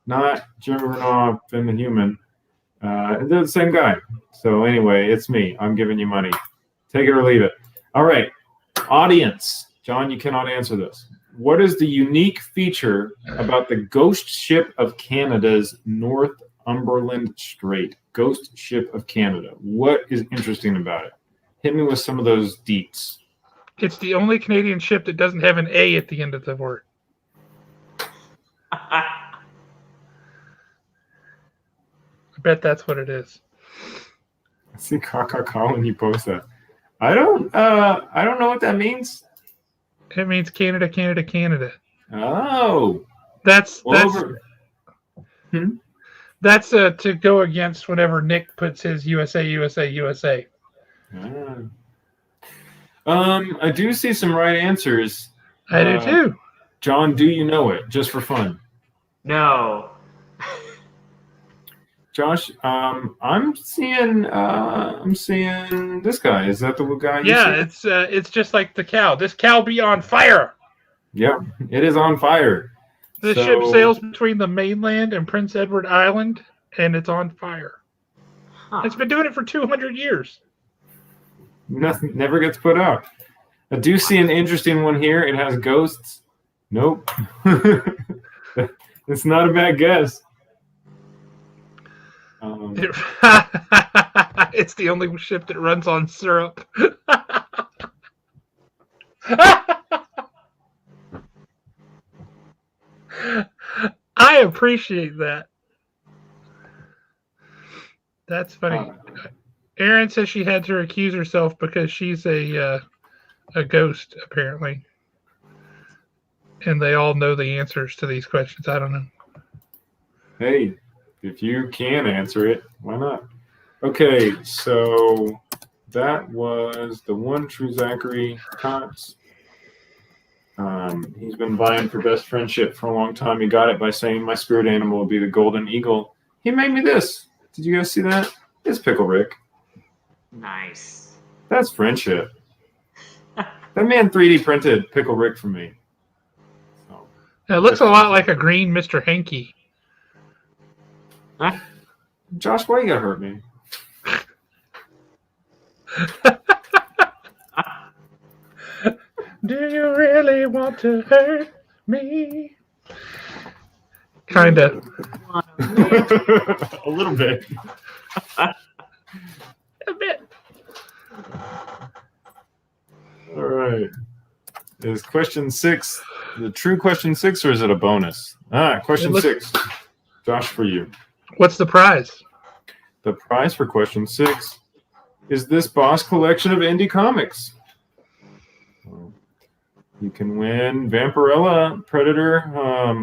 Not Jeremy Renaud, Finn the Human. They're the same guy. So anyway, it's me. I'm giving you money. Take it or leave it. All right. Audience. John, you cannot answer this. What is the unique feature about the Ghost Ship of Canada's Northumberland Strait? Ghost Ship of Canada. What is interesting about it? Hit me with some of those deets. It's the only Canadian ship that doesn't have an A at the end of the word. I bet that's what it is. I see caw when you post that. I don't know what that means. It means Canada, Canada, Canada. Oh. That's to go against whenever Nick puts his USA, USA, USA. I do see some right answers. I do too. John, do you know it? Just for fun. No. Josh, I'm seeing this guy. Is that the guy? Yeah, it's just like the cow. This cow be on fire. Yeah, it is on fire. The ship sails between the mainland and Prince Edward Island, and it's on fire. Huh. It's been doing it for 200 years. Nothing never gets put out. I do see an interesting one here. It has ghosts. Nope. It's not a bad guess. It's the only ship that runs on syrup. I appreciate that. That's funny. Erin says she had to recuse herself because she's a ghost, apparently. And they all know the answers to these questions. I don't know. Hey, if you can answer it, why not? Okay, so that was the one true Zachary Cox. He's been vying for best friendship for a long time. He got it by saying my spirit animal will be the golden eagle. He made me this. Did you guys see that? It's Pickle Rick. Nice. That's friendship. That man 3D printed Pickle Rick for me. So, it looks a lot like a green Mr. Hanky. Huh? Josh, why you gotta hurt me? Do you really want to hurt me? Kind of. A little bit. A bit. All right. Is question 6 the true question 6, or is it a bonus? Question 6. Josh, for you. What's the prize? The prize for question 6 is this Boss collection of indie comics. You can win Vampirella, Predator,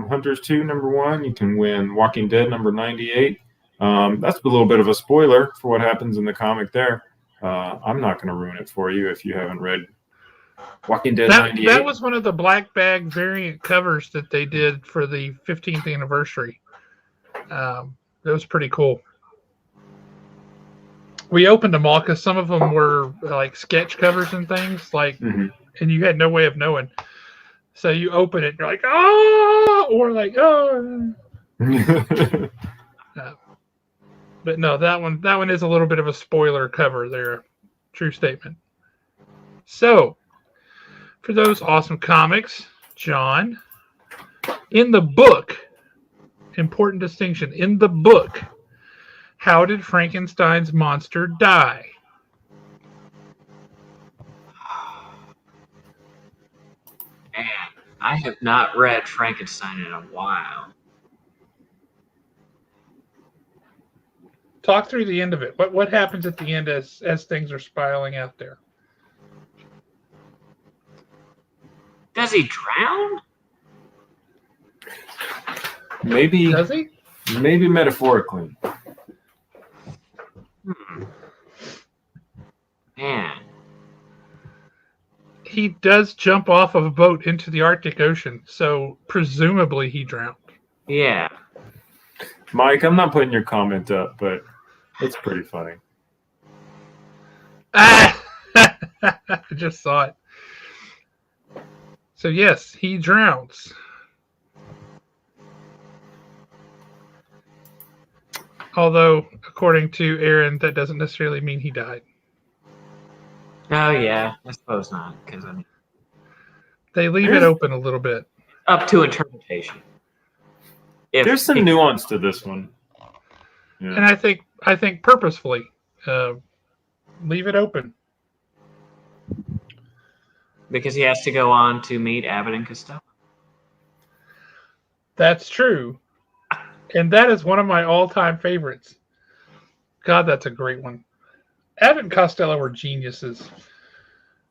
Hunters 2, number 1. You can win Walking Dead, number 98. That's a little bit of a spoiler for what happens in the comic there. I'm not going to ruin it for you if you haven't read Walking Dead 98. That was one of the black bag variant covers that they did for the 15th anniversary. That was pretty cool. We opened them all because some of them were like sketch covers and things, like, and you had no way of knowing. So you open it, and you're like, oh, or like, oh. But no, that one is a little bit of a spoiler cover there. True statement. So, for those awesome comics, John, in the book, important distinction, in the book, how did Frankenstein's monster die? Man, I have not read Frankenstein in a while. Talk through the end of it. What happens at the end as things are spiraling out there? Does he drown? Maybe. Does he? Maybe metaphorically. Man. He does jump off of a boat into the Arctic Ocean, so presumably he drowned. Yeah. Mike, I'm not putting your comment up, but it's pretty funny. I just saw it. So yes, he drowns. Although, according to Aaron, that doesn't necessarily mean he died. Oh yeah, I suppose not, because I mean, they leave it open a little bit, up to interpretation. There's some nuance to this one, yeah. And I think purposefully leave it open because he has to go on to meet Abbott and Costello. That's true, and that is one of my all-time favorites. God, that's a great one. Abbott and Costello were geniuses.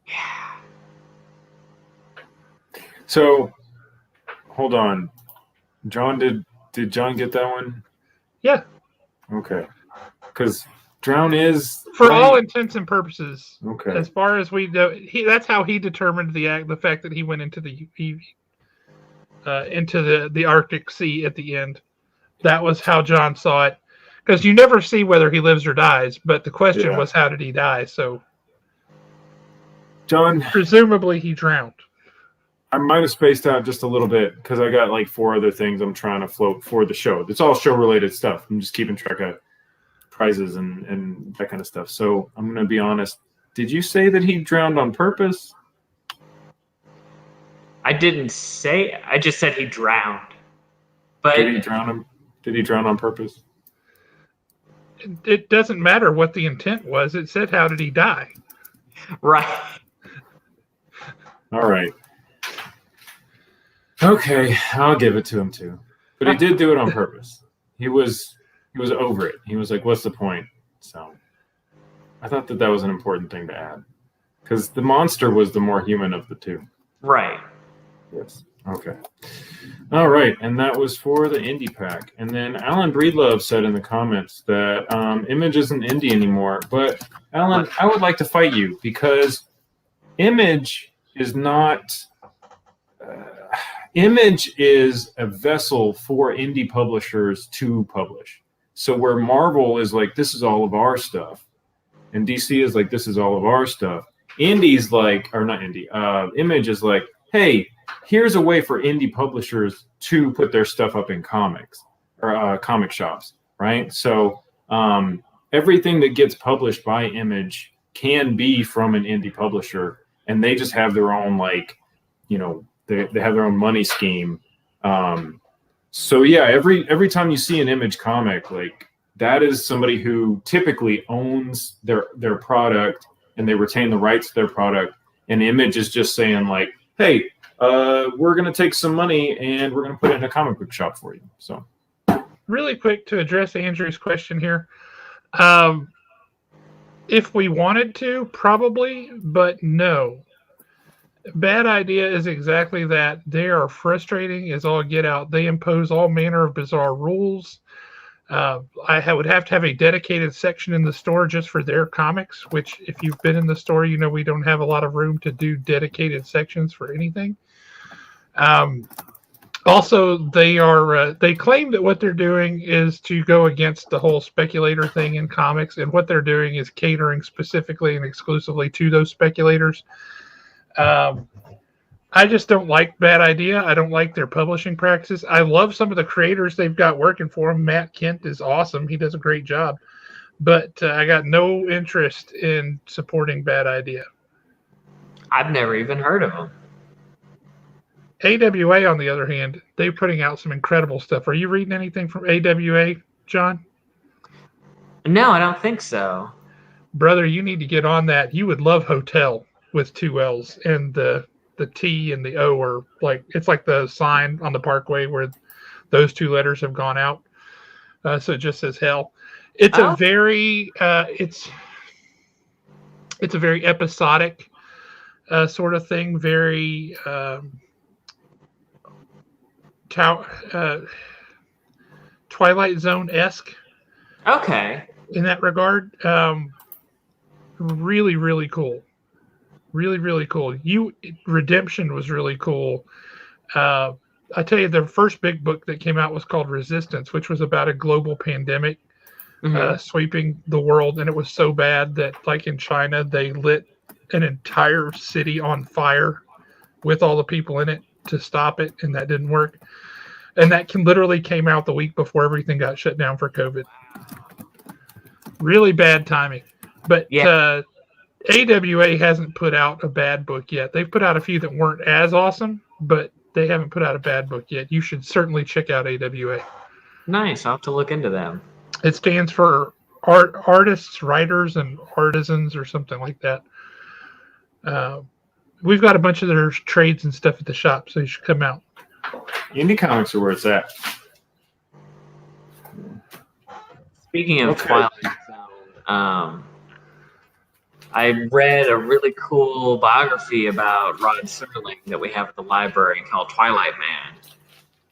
Yeah. So, hold on. John, did John get that one? Yeah. Okay. Because drown is... For all intents and purposes. Okay. As far as we know, that's how he determined the fact that he went into the... into the Arctic Sea at the end. That was how John saw it. Because you never see whether he lives or dies, but the question was, how did he die? So, John, presumably he drowned. I might have spaced out just a little bit because I got like 4 other things I'm trying to float for the show. It's all show-related stuff. I'm just keeping track of prizes and that kind of stuff. So I'm going to be honest. Did you say that he drowned on purpose? I didn't say. I just said he drowned. But did he drown him? Did he drown on purpose? It doesn't matter what the intent was. It said, how did he die? Right. All right. Okay, I'll give it to him too. But he did do it on purpose. He was over it. He was like, what's the point? So I thought that was an important thing to add. Because the monster was the more human of the two. Right. Yes. Okay. All right. And that was for the indie pack. And then Alan Breedlove said in the comments that Image isn't indie anymore. But Alan, I would like to fight you because Image is not... Image is a vessel for indie publishers to publish. So where Marvel is like, this is all of our stuff, and DC is like, this is all of our stuff, Indie's like, or not Indie, Image is like, hey, here's a way for indie publishers to put their stuff up in comics or comic shops, right? So everything that gets published by Image can be from an indie publisher, and they just have their own, like, you know, they have their own money scheme. So yeah, every time you see an Image comic, like, that is somebody who typically owns their product and they retain the rights to their product. And Image is just saying like, hey, we're going to take some money and we're going to put it in a comic book shop for you. So really quick to address Andrew's question here. If we wanted to, probably, but no. Bad Idea is exactly that. They are frustrating as all get out. They impose all manner of bizarre rules. I would have to have a dedicated section in the store just for their comics, which if you've been in the store, you know we don't have a lot of room to do dedicated sections for anything. Also, they claim that what they're doing is to go against the whole speculator thing in comics, and what they're doing is catering specifically and exclusively to those speculators. I just don't like Bad Idea. I don't like their publishing practices. I love some of the creators they've got working for them. Matt Kent is awesome. He does a great job. But I got no interest in supporting Bad Idea. I've never even heard of them. AWA, on the other hand, they're putting out some incredible stuff. Are you reading anything from AWA, John? No, I don't think so. Brother, you need to get on that. You would love Hotel with 2 L's, and the T and the O are like, it's like the sign on the parkway where those 2 letters have gone out. So it just says hell. It's a very it's a very episodic sort of thing, very Twilight Zone-esque. Okay. In that regard. Really, really cool. Really, really cool. Redemption was really cool. I tell you, the first big book that came out was called Resistance, which was about a global pandemic sweeping the world. And it was so bad that, like in China, they lit an entire city on fire with all the people in it to stop it. And that didn't work. And that literally came out the week before everything got shut down for COVID. Really bad timing. But yeah. AWA hasn't put out a bad book yet. They've put out a few that weren't as awesome, but they haven't put out a bad book yet. You should certainly check out AWA. Nice. I'll have to look into them. It stands for artists, writers, and artisans or something like that. We've got a bunch of their trades and stuff at the shop, so you should come out. Indie comics are where it's at. Speaking of Twilight Zone, I read a really cool biography about Rod Serling that we have at the library called Twilight Man.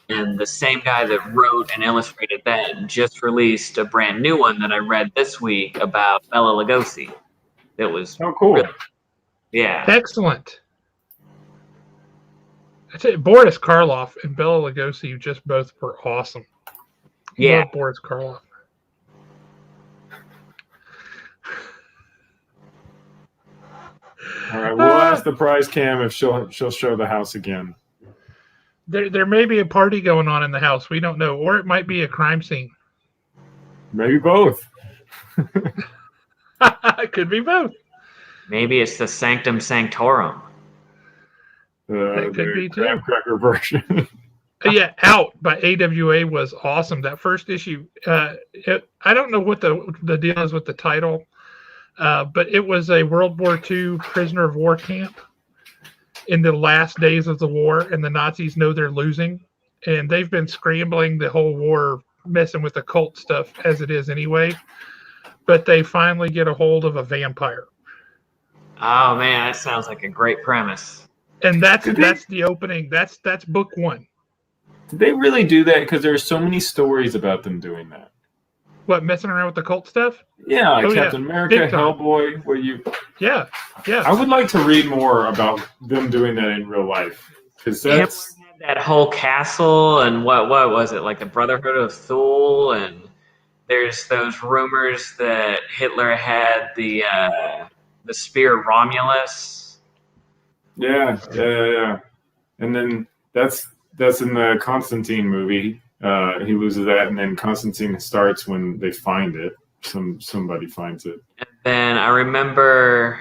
And the same guy that wrote and illustrated that just released a brand new one that I read this week about Bela Lugosi. It was cool. Really, yeah. Excellent. I tell you, Boris Karloff and Bela Lugosi just both were awesome. Yeah. Love Boris Karloff. All right, we'll ask the prize cam if she'll show the house again. There may be a party going on in the house. We don't know. Or it might be a crime scene. Maybe both. It could be both. Maybe it's the Sanctum Sanctorum. That could be too. Graham Cracker version. Yeah, Out by AWA was awesome. That first issue. I don't know what the deal is with the title, but it was a World War II prisoner of war camp in the last days of the war, and the Nazis know they're losing, and they've been scrambling the whole war, messing with the cult stuff as it is anyway. But they finally get a hold of a vampire. Oh man, that sounds like a great premise. And that's the opening. That's book one. Did they really do that? Because there are so many stories about them doing that. What, messing around with the cult stuff? Yeah, like Captain America, Hellboy, where you... Yeah. I would like to read more about them doing that in real life. Because that's... that whole castle and what was it? Like the Brotherhood of Thule, and there's those rumors that Hitler had the spear Romulus. Yeah. And then that's in the Constantine movie. He loses that, and then Constantine starts when they find it. Somebody finds it. And then I remember,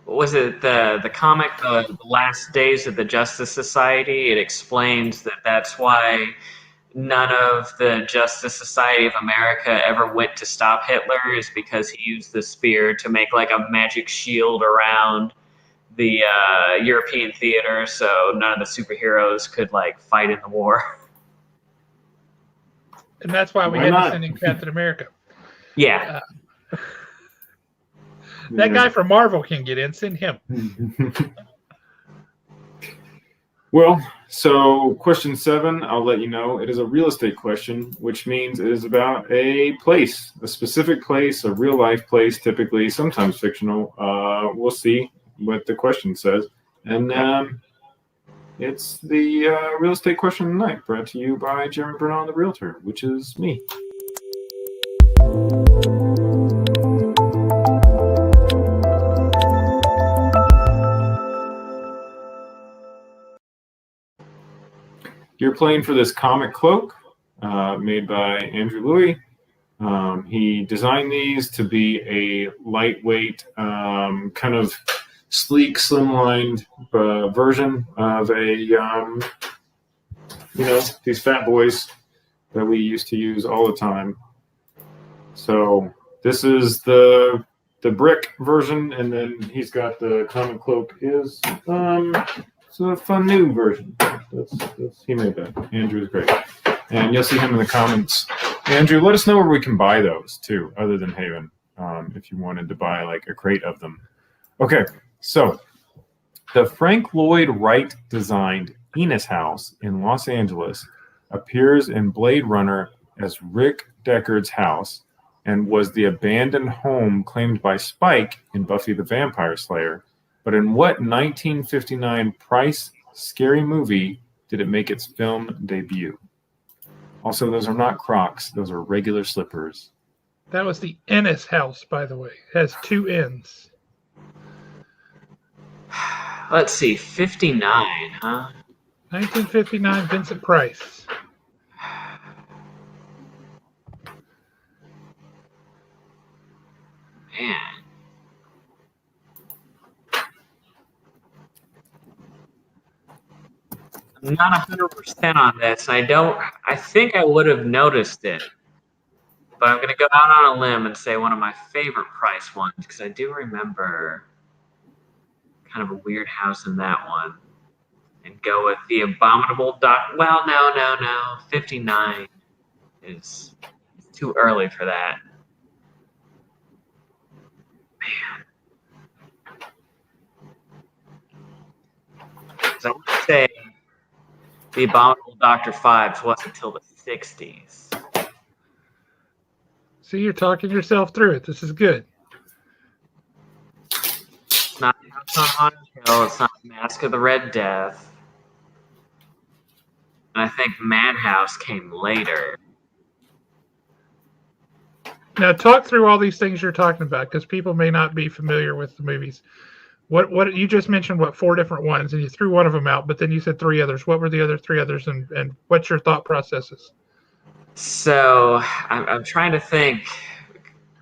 was it the comic, The Last Days of the Justice Society? It explains that's why none of the Justice Society of America ever went to stop Hitler, is because he used the spear to make like a magic shield around the European theater, so none of the superheroes could like fight in the war. And that's why we had to send in Captain America. Yeah. That guy from Marvel can get in. Send him. Well, so question 7, I'll let you know. It is a real estate question, which means it is about a place, a specific place, a real life place, typically, sometimes fictional. We'll see what the question says. And it's the real estate question tonight, brought to you by Jeremy Bernal, the Realtor, which is me. You're playing for this comic cloak made by Andrew Louis. He designed these to be a lightweight, kind of sleek, slimlined version of these fat boys that we used to use all the time. So this is the brick version, and then he's got the comic cloak is it's a fun new version. He made that. Andrew's great. And you'll see him in the comments. Andrew, let us know where we can buy those too, other than Haven, if you wanted to buy like a crate of them. Okay. So, the Frank Lloyd Wright designed Enos House in Los Angeles appears in Blade Runner as Rick Deckard's house and was the abandoned home claimed by Spike in Buffy the Vampire Slayer. But in what 1959 Price scary movie did it make its film debut? Also, those are not Crocs. Those are regular slippers. That was the Ennis House, by the way. It has 2 N's. Let's see, 59, huh? 1959, Vincent Price. Man. I'm not 100% on this. I think I would have noticed it. But I'm going to go out on a limb and say one of my favorite Price ones, because I do remember kind of a weird house in that one, and go with the Abominable Well, no. 59 is too early for that. Man. So I would say the Abominable Dr. Phibes wasn't until the 60s. See, you're talking yourself through it. This is good. It's not House on Haunted Hill. It's not Mask of the Red Death. And I think Madhouse came later. Now, talk through all these things you're talking about, because people may not be familiar with the movies. What you just mentioned? What, 4 different ones, and you threw one of them out, but then you said 3 others. What were the other 3 others, and what's your thought processes? So I'm trying to think,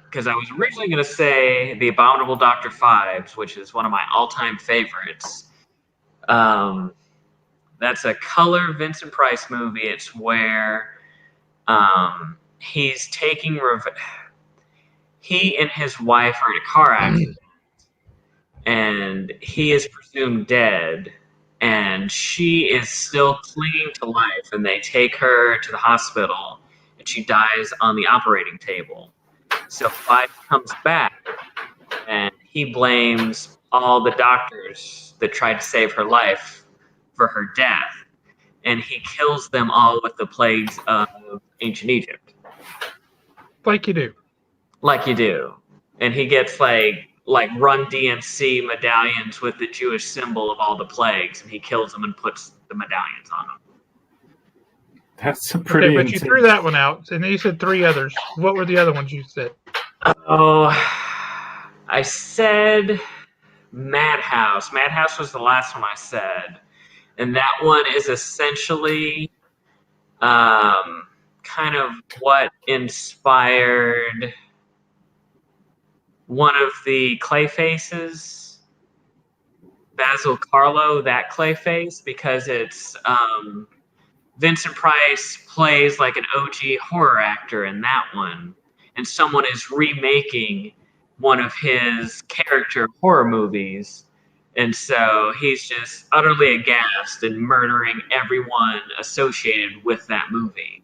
because I was originally going to say The Abominable Dr. Phibes, which is one of my all-time favorites. That's a color Vincent Price movie. It's where he's taking he and his wife are in a car accident, and he is presumed dead, and she is still clinging to life, and they take her to the hospital, and she dies on the operating table. So Five comes back, and he blames all the doctors that tried to save her life for her death, and he kills them all with the plagues of ancient Egypt. Like you do. Like you do. And he gets like Run DMC medallions with the Jewish symbol of all the plagues, and he kills them and puts the medallions on them. That's a pretty but you threw that one out, and then you said 3 others. What were the other ones you said? Oh, I said Madhouse. Madhouse was the last one I said. And that one is essentially kind of what inspired one of the Clayfaces, Basil Carlo, that Clayface, because it's Vincent Price plays like an OG horror actor in that one, and someone is remaking one of his character horror movies, and so he's just utterly aghast and murdering everyone associated with that movie.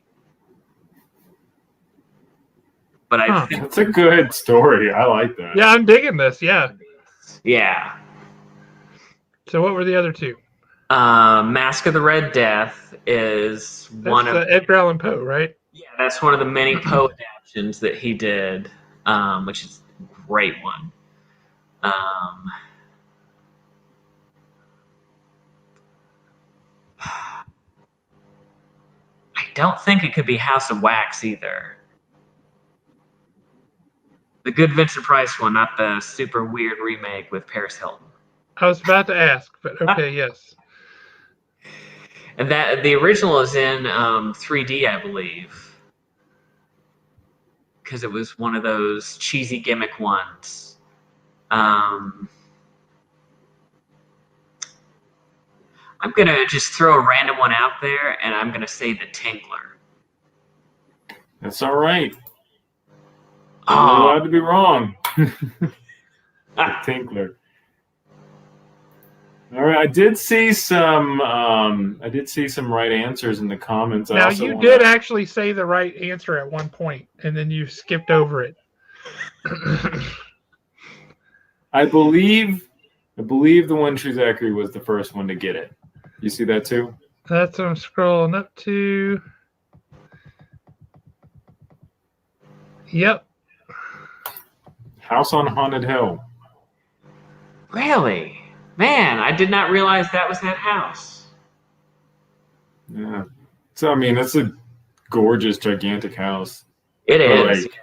But I think that's a good story. I like that. Yeah, I'm digging this. Yeah. Yeah. So what were the other 2? Mask of the Red Death is one of Edgar Allan Poe, right? Yeah, that's one of the many Poe adaptations that he did, which is a great one. I don't think it could be House of Wax either. The good Vincent Price one, not the super weird remake with Paris Hilton. I was about to ask, but okay, yes. And that the original is in 3D, I believe, because it was one of those cheesy gimmick ones. I'm gonna just throw a random one out there, and I'm gonna say The Tingler. That's all right. I'm not allowed to be wrong. The Tinkler. All right, I did see some right answers in the comments. Now you did actually say the right answer at one point, and then you skipped over it. I believe the one True Zachary was the first one to get it. You see that too? That's what I'm scrolling up to. Yep. House on Haunted Hill. Really? Man, I did not realize that was that house. Yeah. So, I mean, it's a gorgeous, gigantic house. It is. Like,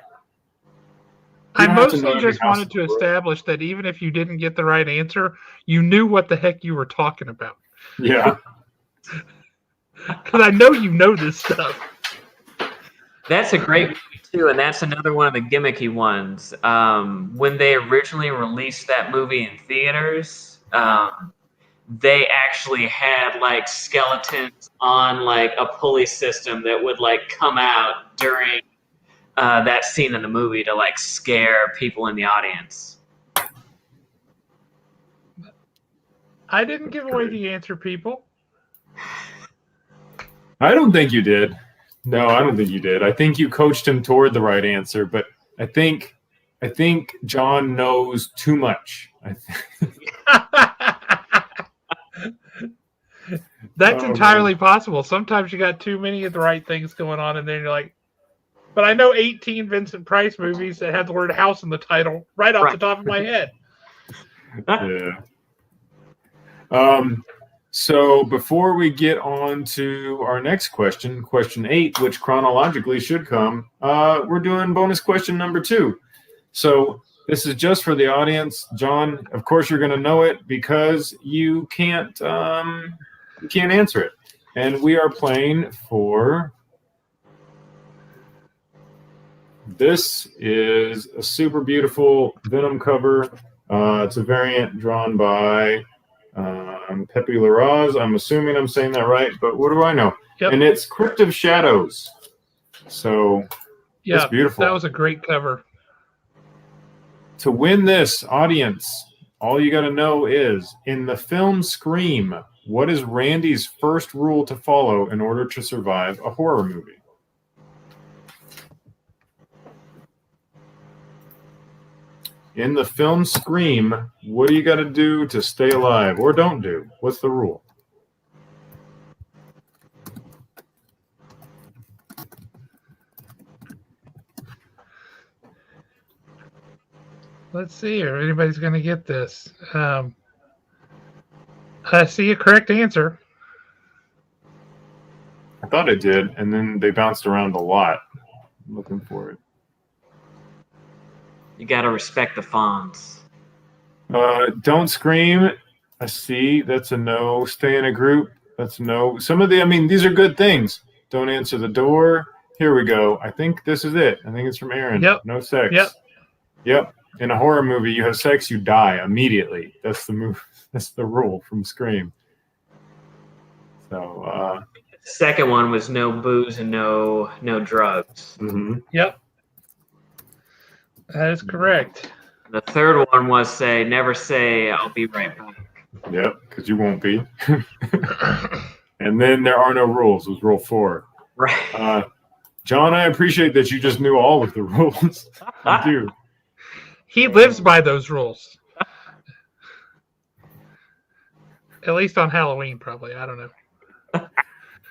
I mostly just wanted to establish that even if you didn't get the right answer, you knew what the heck you were talking about. Yeah. Because I know you know this stuff. That's a great movie, too, and that's another one of the gimmicky ones. When they originally released that movie in theaters, they actually had, like, skeletons on, like, a pulley system that would, like, come out during that scene in the movie to, like, scare people in the audience. I didn't give away the answer, people. I don't think you did. No, I don't think you did. I think you coached him toward the right answer, but I think John knows too much. That's entirely possible. Sometimes you got too many of the right things going on, and then you're like, but I know 18 Vincent Price movies that have the word house in the title right off the top of my head. Yeah. So before we get on to our next question, question 8, which chronologically should come, we're doing bonus question number 2. So this is just for the audience. John, of course, you're going to know it because you can't answer it. And we are playing for... This is a super beautiful Venom cover. It's a variant drawn by Pepe Larraz. I'm assuming I'm saying that right, but what do I know? Yep. And it's Crypt of Shadows. So it's beautiful. That was a great cover. To win this, audience, all you got to know is, in the film Scream, what is Randy's first rule to follow in order to survive a horror movie? In the film Scream, what do you got to do to stay alive, or don't do? What's the rule? Let's see if anybody's going to get this. I see a correct answer. I thought I did, and then they bounced around a lot. I'm looking for it. You got to respect the fonts. Don't scream. I see. That's a no. Stay in a group. That's a no. Some of these are good things. Don't answer the door. Here we go. I think this is it. I think it's from Aaron. Yep. No sex. Yep. In a horror movie, you have sex, you die immediately. That's the move. That's the rule from Scream. So. The second one was no booze and no drugs. Mm-hmm. Yep. That is correct. The third one was never say, I'll be right back. Yep, because you won't be. And then there are no rules. It was rule 4. Right. John, I appreciate that you just knew all of the rules. I do. He lives by those rules. At least on Halloween, probably. I don't know.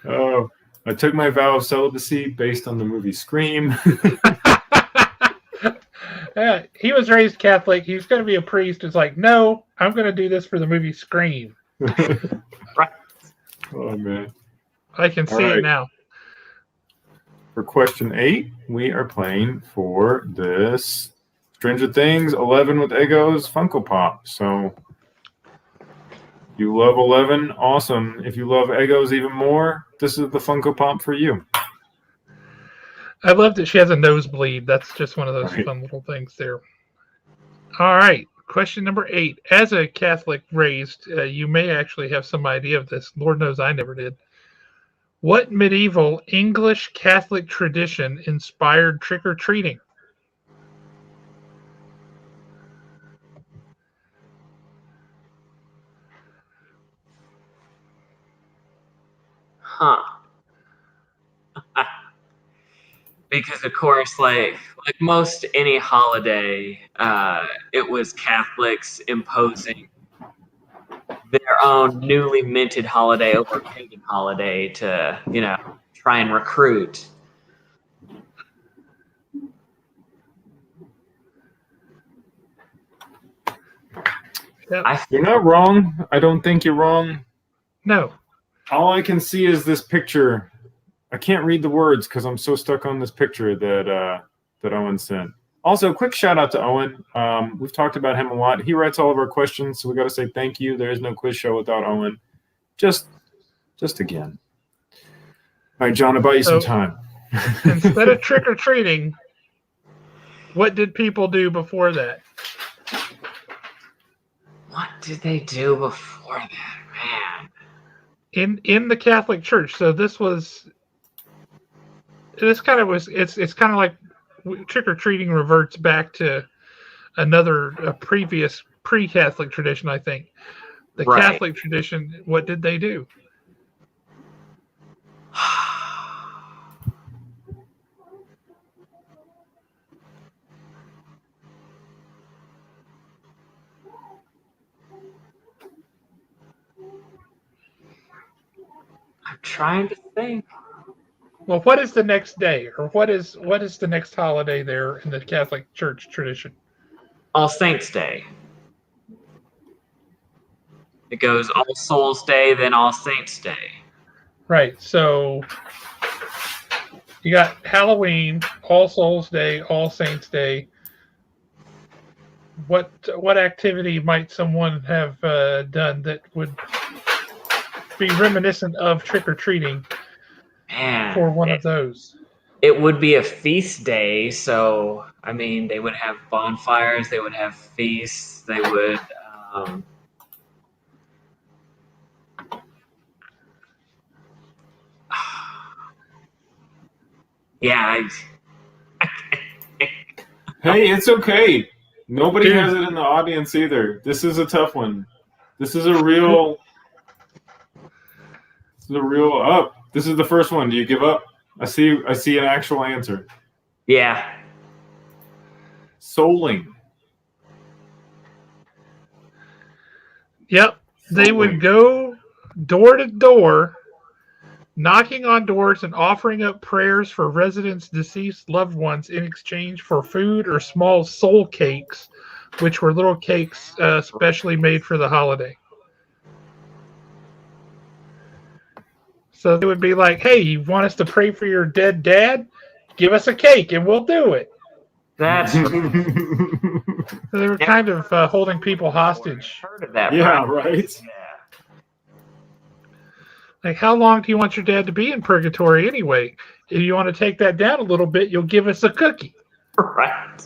Oh, I took my vow of celibacy based on the movie Scream. Yeah, he was raised Catholic. He's going to be a priest. It's like, no, I'm going to do this for the movie Scream. Right. Oh, man. I can see it now. For question 8, we are playing for this Stranger Things 11 with Eggos Funko Pop. So, you love 11, awesome. If you love Eggos even more, this is the Funko Pop for you. I love that she has a nosebleed. That's just one of those fun little things there. All right. Question number 8. As a Catholic raised, you may actually have some idea of this. Lord knows I never did. What medieval English Catholic tradition inspired trick-or-treating? Huh. Because of course, like most any holiday, it was Catholics imposing their own newly minted holiday over a pagan holiday to, try and recruit. Yep. You're not wrong. I don't think you're wrong. No. All I can see is this picture. I can't read the words because I'm so stuck on this picture that Owen sent. Also, quick shout out to Owen. We've talked about him a lot. He writes all of our questions, so we got to say thank you. There is no quiz show without Owen. Just again. All right, John, I'll buy you some time. Instead of trick-or-treating, what did people do before that? What did they do before that, man? In the Catholic Church. So it's kind of like trick-or-treating reverts back to a previous pre-Catholic tradition, I think. The right. Catholic tradition, what did they do? I'm trying to think. Well, what is the next day, or what is the next holiday there in the Catholic Church tradition? All Saints Day. It goes All Souls Day, then All Saints Day. Right. So you got Halloween, All Souls Day, All Saints Day. What activity might someone have done that would be reminiscent of trick-or-treating for one of those? It would be a feast day, so I mean, they would have bonfires, they would have feasts, they would. Yeah. Hey, it's okay. Nobody has it in the audience either. This is a tough one. This is a real. This is a real up. This is the first one. Do you give up? I see an actual answer. Yeah. Souling. Yep. They would go door to door, knocking on doors and offering up prayers for residents' deceased loved ones in exchange for food or small soul cakes, which were little cakes specially made for the holiday. So they would be like, hey, you want us to pray for your dead dad? Give us a cake and we'll do it. That's So they were kind of holding people hostage. Heard of that? Yeah, right. Yeah. Like, how long do you want your dad to be in purgatory anyway? If you want to take that down a little bit, you'll give us a cookie. Right.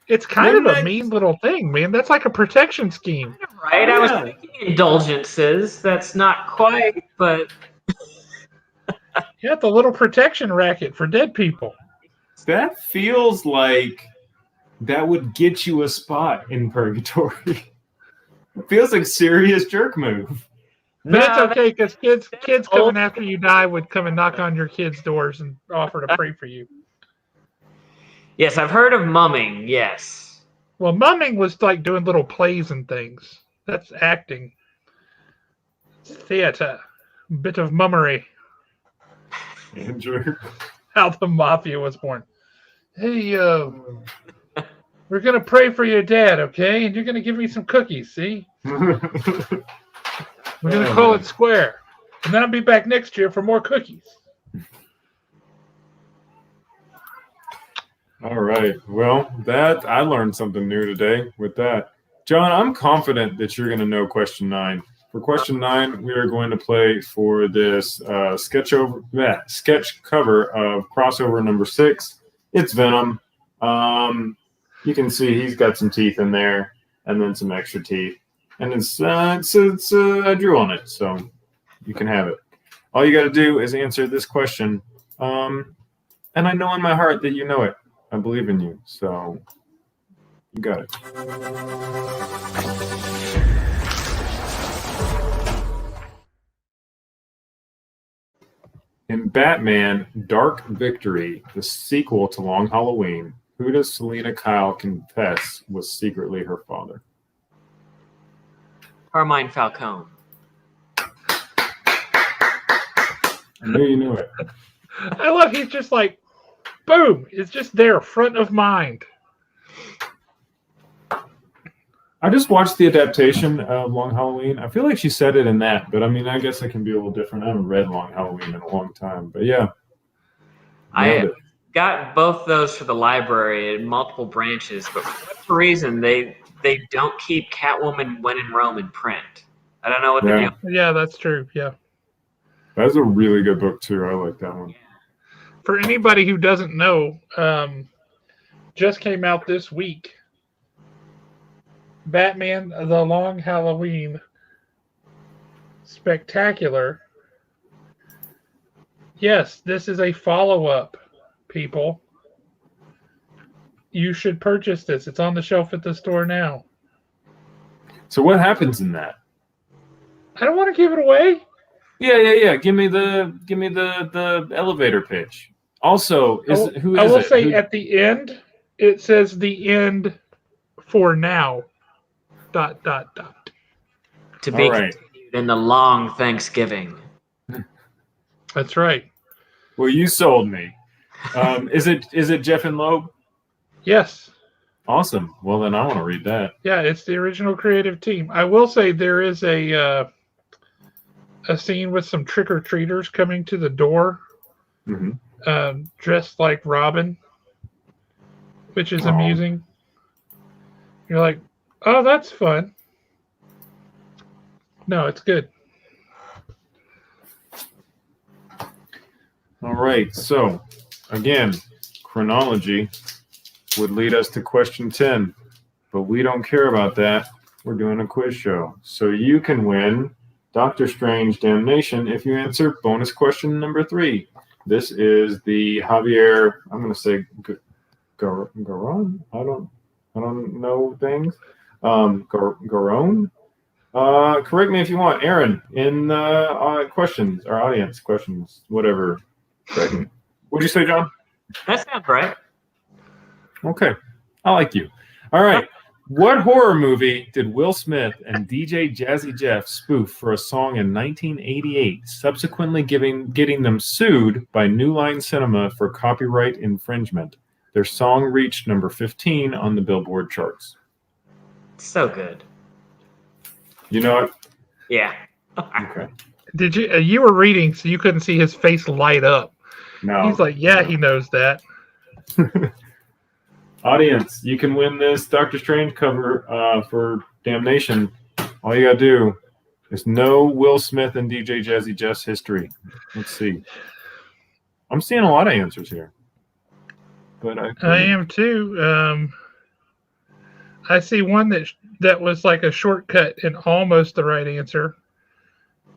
It's kind of a mean little thing, man. That's like a protection scheme. Right? I was thinking indulgences. That's not quite, but... Yeah, the little protection racket for dead people. That feels like that would get you a spot in purgatory. It feels like a serious jerk move. But it's okay, because kids coming after you die would come and knock on your kids' doors and offer to pray for you. Yes, I've heard of mumming, yes. Well, mumming was like doing little plays and things. That's acting. It's theater. A bit of mummery. Andrew. How the mafia was born. Hey, we're going to pray for your dad, okay? And you're going to give me some cookies, see? We're going to call it square. And then I'll be back next year for more cookies. All right. Well, I learned something new today with that. John, I'm confident that you're going to know question 9. For question 9, we are going to play for this sketch cover of crossover number 6. It's Venom. You can see he's got some teeth in there, and then some extra teeth, and it's I drew on it, so you can have it. All you got to do is answer this question, and I know in my heart that you know it. I believe in you, so you got it. In Batman Dark Victory, the sequel to Long Halloween, who does Selena Kyle confess was secretly her father? Carmine Falcone. I knew you knew it. I love he's just like, boom, it's just there, front of mind. I just watched the adaptation of Long Halloween. I feel like she said it in that, but I mean, I guess I can be a little different. I haven't read Long Halloween in a long time, but yeah. I got both those for the library in multiple branches, but for whatever reason, they don't keep Catwoman When in Rome in print. I don't know what they're doing. Yeah, that's true. Yeah. That's a really good book, too. I like that one. For anybody who doesn't know, just came out this week. Batman The Long Halloween Spectacular. Yes, this is a follow-up, people. You should purchase this. It's on the shelf at the store now. So what happens in that? I don't want to give it away. Yeah. Give me the elevator pitch. Also, who is it? I will say at the end, it says the end for now. ... To be continued in the long Thanksgiving. That's right. Well, you sold me. Is it Jeff and Loeb? Yes. Awesome. Well, then I want to read that. Yeah, it's the original creative team. I will say there is a scene with some trick-or-treaters coming to the door, dressed like Robin, which is amusing. You're like, oh, that's fun. No, it's good. All right. So, again, chronology would lead us to question 10, but we don't care about that. We're doing a quiz show. So you can win Doctor Strange Damnation if you answer bonus question number 3. This is the Javier, I'm going to say Garon? I don't know things. Garon? Correct me if you want. Aaron, in questions, our audience questions, whatever. Correct me. What'd you say, John? That sounds right. Okay. I like you. All right. What horror movie did Will Smith and DJ Jazzy Jeff spoof for a song in 1988, subsequently getting them sued by New Line Cinema for copyright infringement? Their song reached number 15 on the Billboard charts. So good. You know it? Yeah. Okay. Did you? You were reading, so you couldn't see his face light up. No. He's like, yeah, he knows that. Audience, you can win this Doctor Strange cover for Damnation. All you gotta do is know Will Smith and DJ Jazzy Jeff's history. Let's see. I'm seeing a lot of answers here, but I am too. I see one that was like a shortcut and almost the right answer,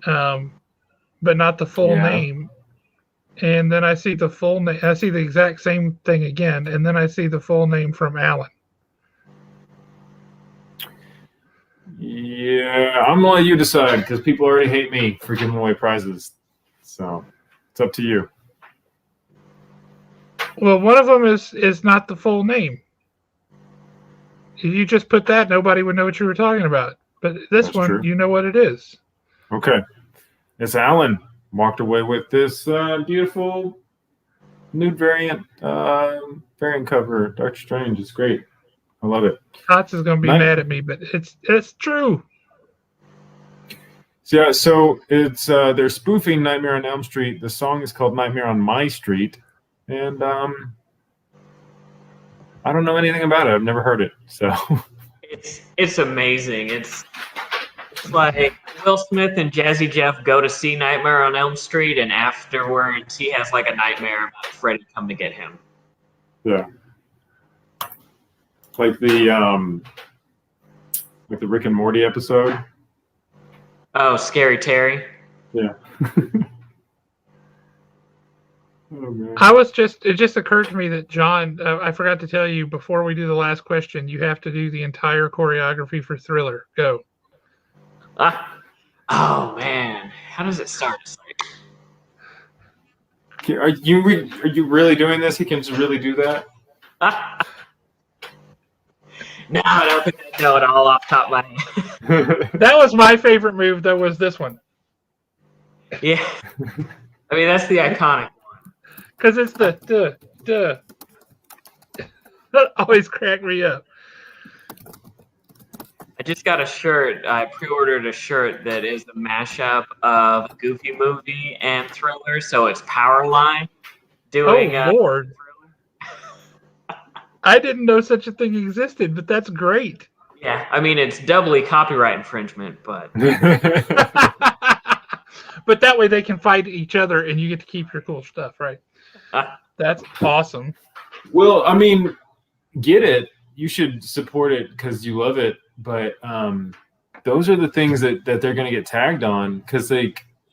but not the full name. And then I see the full name. I see the exact same thing again, and then I see the full name from Alan. Yeah, I'm gonna let you decide because people already hate me for giving away prizes. So it's up to you. Well, one of them is not the full name. If you just put that, nobody would know what you were talking about. But this That's one, true. You know what it is. Okay, it's Alan. Walked away with this beautiful nude variant cover. Doctor Strange. It's great. I love it. Tots is going to be mad at me, but it's true. Yeah, so it's they're spoofing Nightmare on Elm Street. The song is called Nightmare on My Street, and I don't know anything about it. I've never heard it. So it's amazing. It's like Will Smith and Jazzy Jeff go to see Nightmare on Elm Street, and afterwards he has like a nightmare about Freddy coming to get him. Yeah, like the Rick and Morty episode. Oh, Scary Terry. Yeah. Oh, man. It just occurred to me that John, I forgot to tell you before we do the last question, you have to do the entire choreography for Thriller. Go. Oh man, how does it start? Are you really doing this? He can really do that? No, I don't think I know it all off the top of my head. That was my favorite move. That was this one. Yeah, I mean that's the iconic one. Because it's the duh. That always cracked me up. I just got a shirt. I pre-ordered a shirt that is a mashup of a Goofy movie and Thriller. So it's Powerline doing. Oh Lord! I didn't know such a thing existed, but that's great. Yeah, I mean it's doubly copyright infringement, but. But that way they can fight each other, and you get to keep your cool stuff, right? That's awesome. Well, I mean, get it. You should support it because you love it. But those are the things that they're going to get tagged on because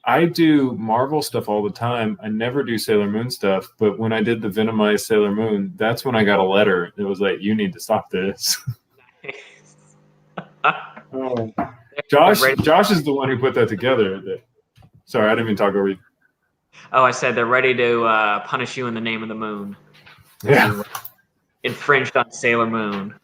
I do Marvel stuff all the time. I never do Sailor Moon stuff. But when I did the Venomized Sailor Moon, that's when I got a letter. It was like, you need to stop this. Oh. Josh is the one who put that together. Sorry, I didn't even talk over you. Oh, I said they're ready to punish you in the name of the moon. Yeah. Infringed on Sailor Moon.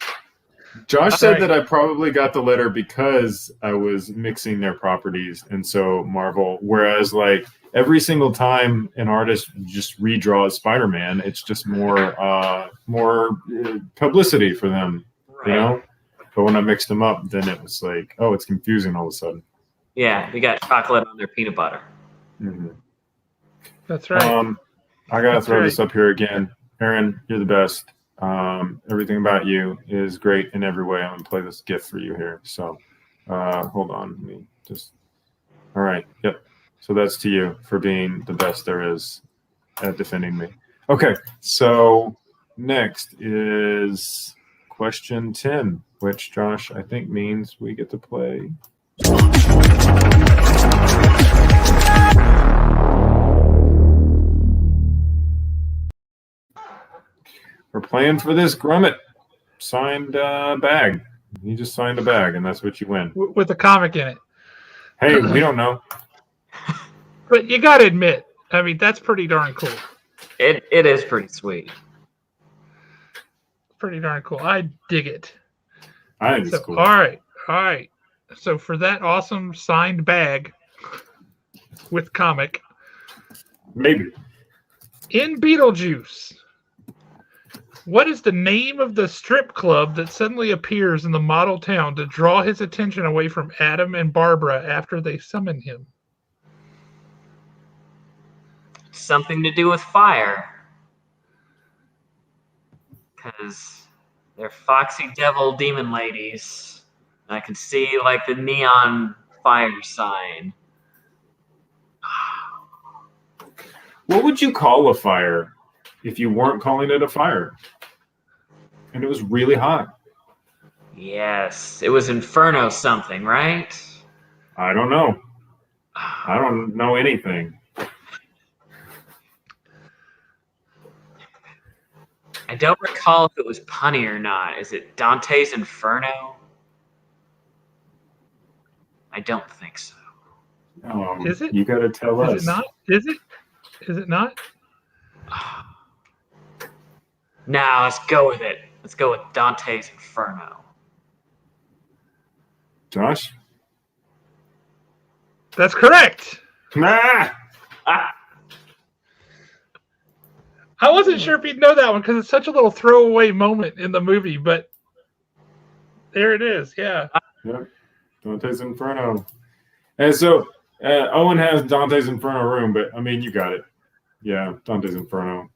Josh said that I probably got the letter because I was mixing their properties, and so Marvel. Whereas, like every single time an artist just redraws Spider-Man, it's just more publicity for them, you know. But when I mixed them up, then it was like, oh, it's confusing all of a sudden. Yeah, they got chocolate on their peanut butter. Mm-hmm. That's right. I gotta throw this up here again. Aaron, you're the best. Everything about you is great in every way. I'm gonna play this gift for you here. So hold on. Let me just all right. Yep. So that's to you for being the best there is at defending me. Okay, so next is question 10, which Josh I think means we get to play. We're playing for this Grummet signed bag. You just signed a bag, and that's what you win. With a comic in it. Hey, we don't know. But you got to admit, I mean, that's pretty darn cool. It is pretty sweet. Pretty darn cool. I dig it. I think it's cool. All right. So for that awesome signed bag with comic. Maybe. In Beetlejuice, what is the name of the strip club that suddenly appears in the model town to draw his attention away from Adam and Barbara after they summon him? Something to do with fire. Because they're foxy devil demon ladies. I can see like the neon fire sign. What would you call a fire if you weren't calling it a fire? And it was really hot. Yes, it was Inferno something, right? I don't know. I don't know anything. I don't recall if it was punny or not. Is it Dante's Inferno? I don't think so. Is it? You got to tell us. Is it not? Is it? Is it not? Now let's go with it. Let's go with Dante's Inferno. Josh? That's correct. Nah. I wasn't sure if you'd know that one because it's such a little throwaway moment in the movie, but there it is. Yeah. Yep. Dante's Inferno. And so Owen has Dante's Inferno room, but I mean, you got it. Yeah, Dante's Inferno.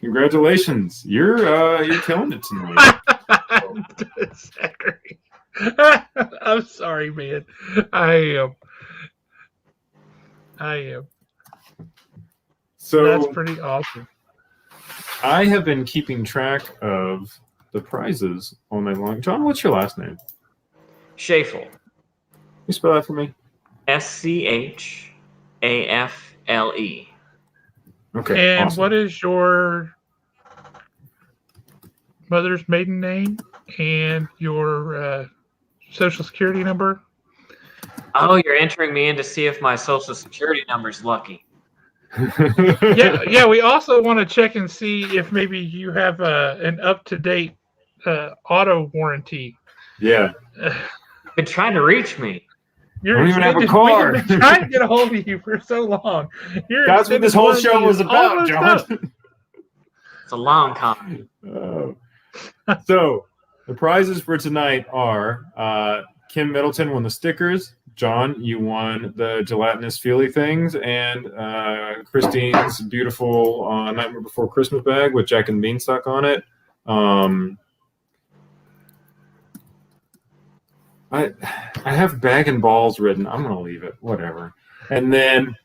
Congratulations. You're killing it tonight. Zachary. I'm sorry, man. I am. So that's pretty awesome. I have been keeping track of the prizes all night long. John, what's your last name? Schafel. You spell that for me? Schafle. Okay. And awesome. what is your mother's maiden name and your social security number? Oh, you're entering me in to see if my social security number's lucky. yeah. We also want to check and see if maybe you have an up-to-date auto warranty. Yeah. You've been trying to reach me. I don't even have a car. We've been trying to get a hold of you for so long. That's what this whole show was about, John. It's a long con. Oh. So, the prizes for tonight are Kim Middleton won the stickers. John, you won the gelatinous feely things, and Christine's beautiful Nightmare Before Christmas bag with Jack and Beanstalk on it. I have bag and balls written. I'm going to leave it. Whatever. And then,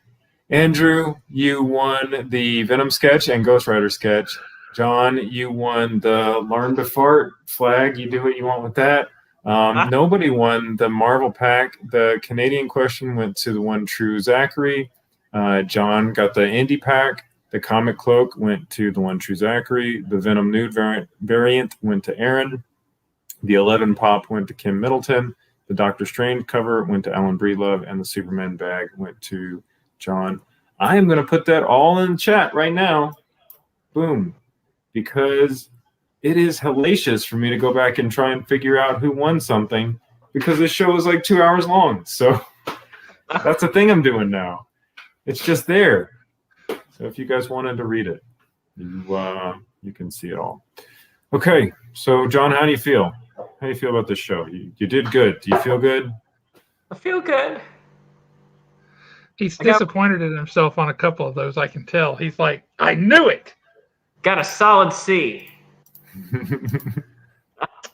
Andrew, you won the Venom sketch and Ghost Rider sketch. John, you won the Learn to Fart flag. You do what you want with that. Nobody won the Marvel pack. The Canadian question went to the one true Zachary. John got the Indie pack. The comic cloak went to the one true Zachary. The Venom nude variant went to Aaron. The 11 pop went to Kim Middleton. The Doctor Strange cover went to Alan Breedlove, and the Superman bag went to John. I am going to put that all in the chat right now. Boom. because it is hellacious for me to go back and try and figure out who won something, because this show is like 2 hours long. So that's the thing I'm doing now. It's just there. So if you guys wanted to read it, you can see it all. Okay, so John, how do you feel? How do you feel about this show? You did good. Do you feel good? I feel good. He's disappointed in himself on a couple of those, I can tell. He's like, I knew it. Got a solid C.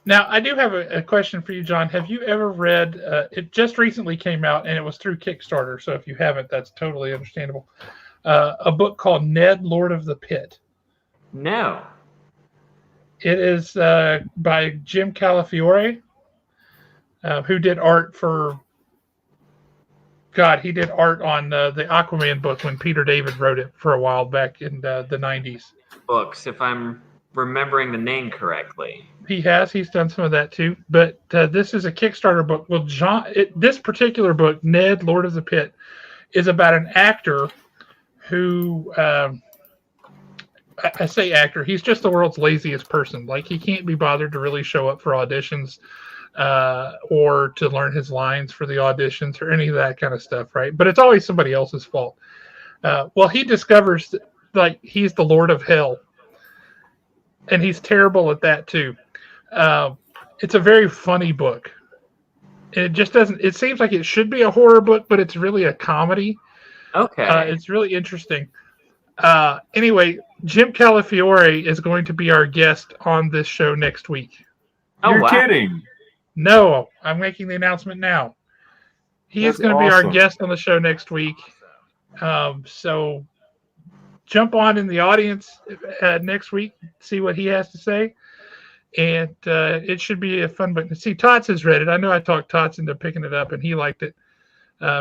Now, I do have a question for you, John. Have you ever read, it just recently came out, and it was through Kickstarter, so if you haven't, that's totally understandable, a book called Ned, Lord of the Pit? No. It is by Jim Calafiore, who did art for... God, he did art on the Aquaman book when Peter David wrote it for a while back in the 90s. Books, if I'm remembering the name correctly. He's done some of that too. But this is a Kickstarter book. Well, this particular book, Ned, Lord of the Pit, is about an actor who, I say actor, he's just the world's laziest person. Like, he can't be bothered to really show up for auditions. Or to learn his lines for the auditions or any of that kind of stuff, right? But it's always somebody else's fault. Well, he discovers that, like, he's the Lord of Hell, and he's terrible at that too. It's a very funny book. It just doesn't. It seems like it should be a horror book, but it's really a comedy. Okay. It's really interesting. Anyway, Jim Calafiore is going to be our guest on this show next week. You're kidding. No, I'm making the announcement now. He is going to be our guest on the show next week. So jump on in the audience next week, see what he has to say. And it should be a fun book. See, Tots has read it. I know I talked Tots into picking it up, and he liked it.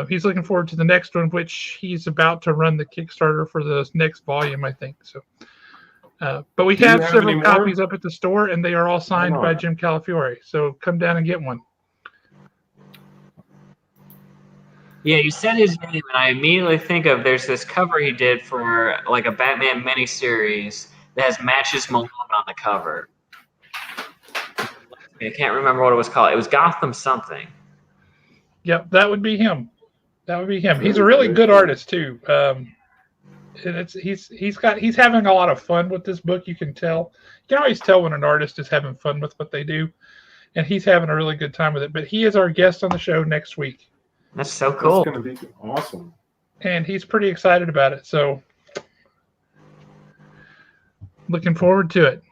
He's looking forward to the next one, which he's about to run the Kickstarter for the next volume, I think. So, but we have several copies up at the store, and they are all signed by Jim Calafiore. So come down and get one. Yeah, you said his name, and I immediately think of there's this cover he did for like a Batman miniseries that has Matches Malone on the cover. I can't remember what it was called. It was Gotham something. Yep, that would be him. He's a really good artist too. And he's having a lot of fun with this book. You can tell. You can always tell when an artist is having fun with what they do, and he's having a really good time with it. But he is our guest on the show next week. That's so cool. That's going to be awesome. And he's pretty excited about it. So looking forward to it.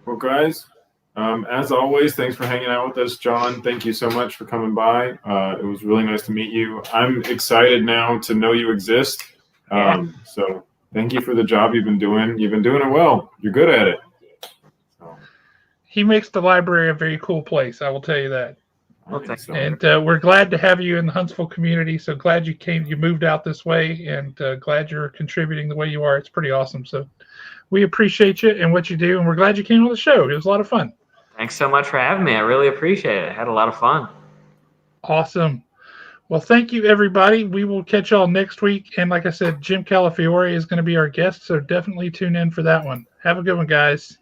Well, guys, as always, thanks for hanging out with us. John, thank you so much for coming by. It was really nice to meet you. I'm excited now to know you exist. So thank you for the job you've been doing. You've been doing it well. You're good at it. So. He makes the library a very cool place, I will tell you that. And we're glad to have you in the Huntsville community. So glad you moved out this way, and glad you're contributing the way you are. It's pretty awesome. So we appreciate you and what you do, and we're glad you came on the show. It was a lot of fun. Thanks so much for having me. I really appreciate it. I had a lot of fun. Awesome. Well, thank you, everybody. We will catch y'all next week. And like I said, Jim Calafiore is going to be our guest, so definitely tune in for that one. Have a good one, guys.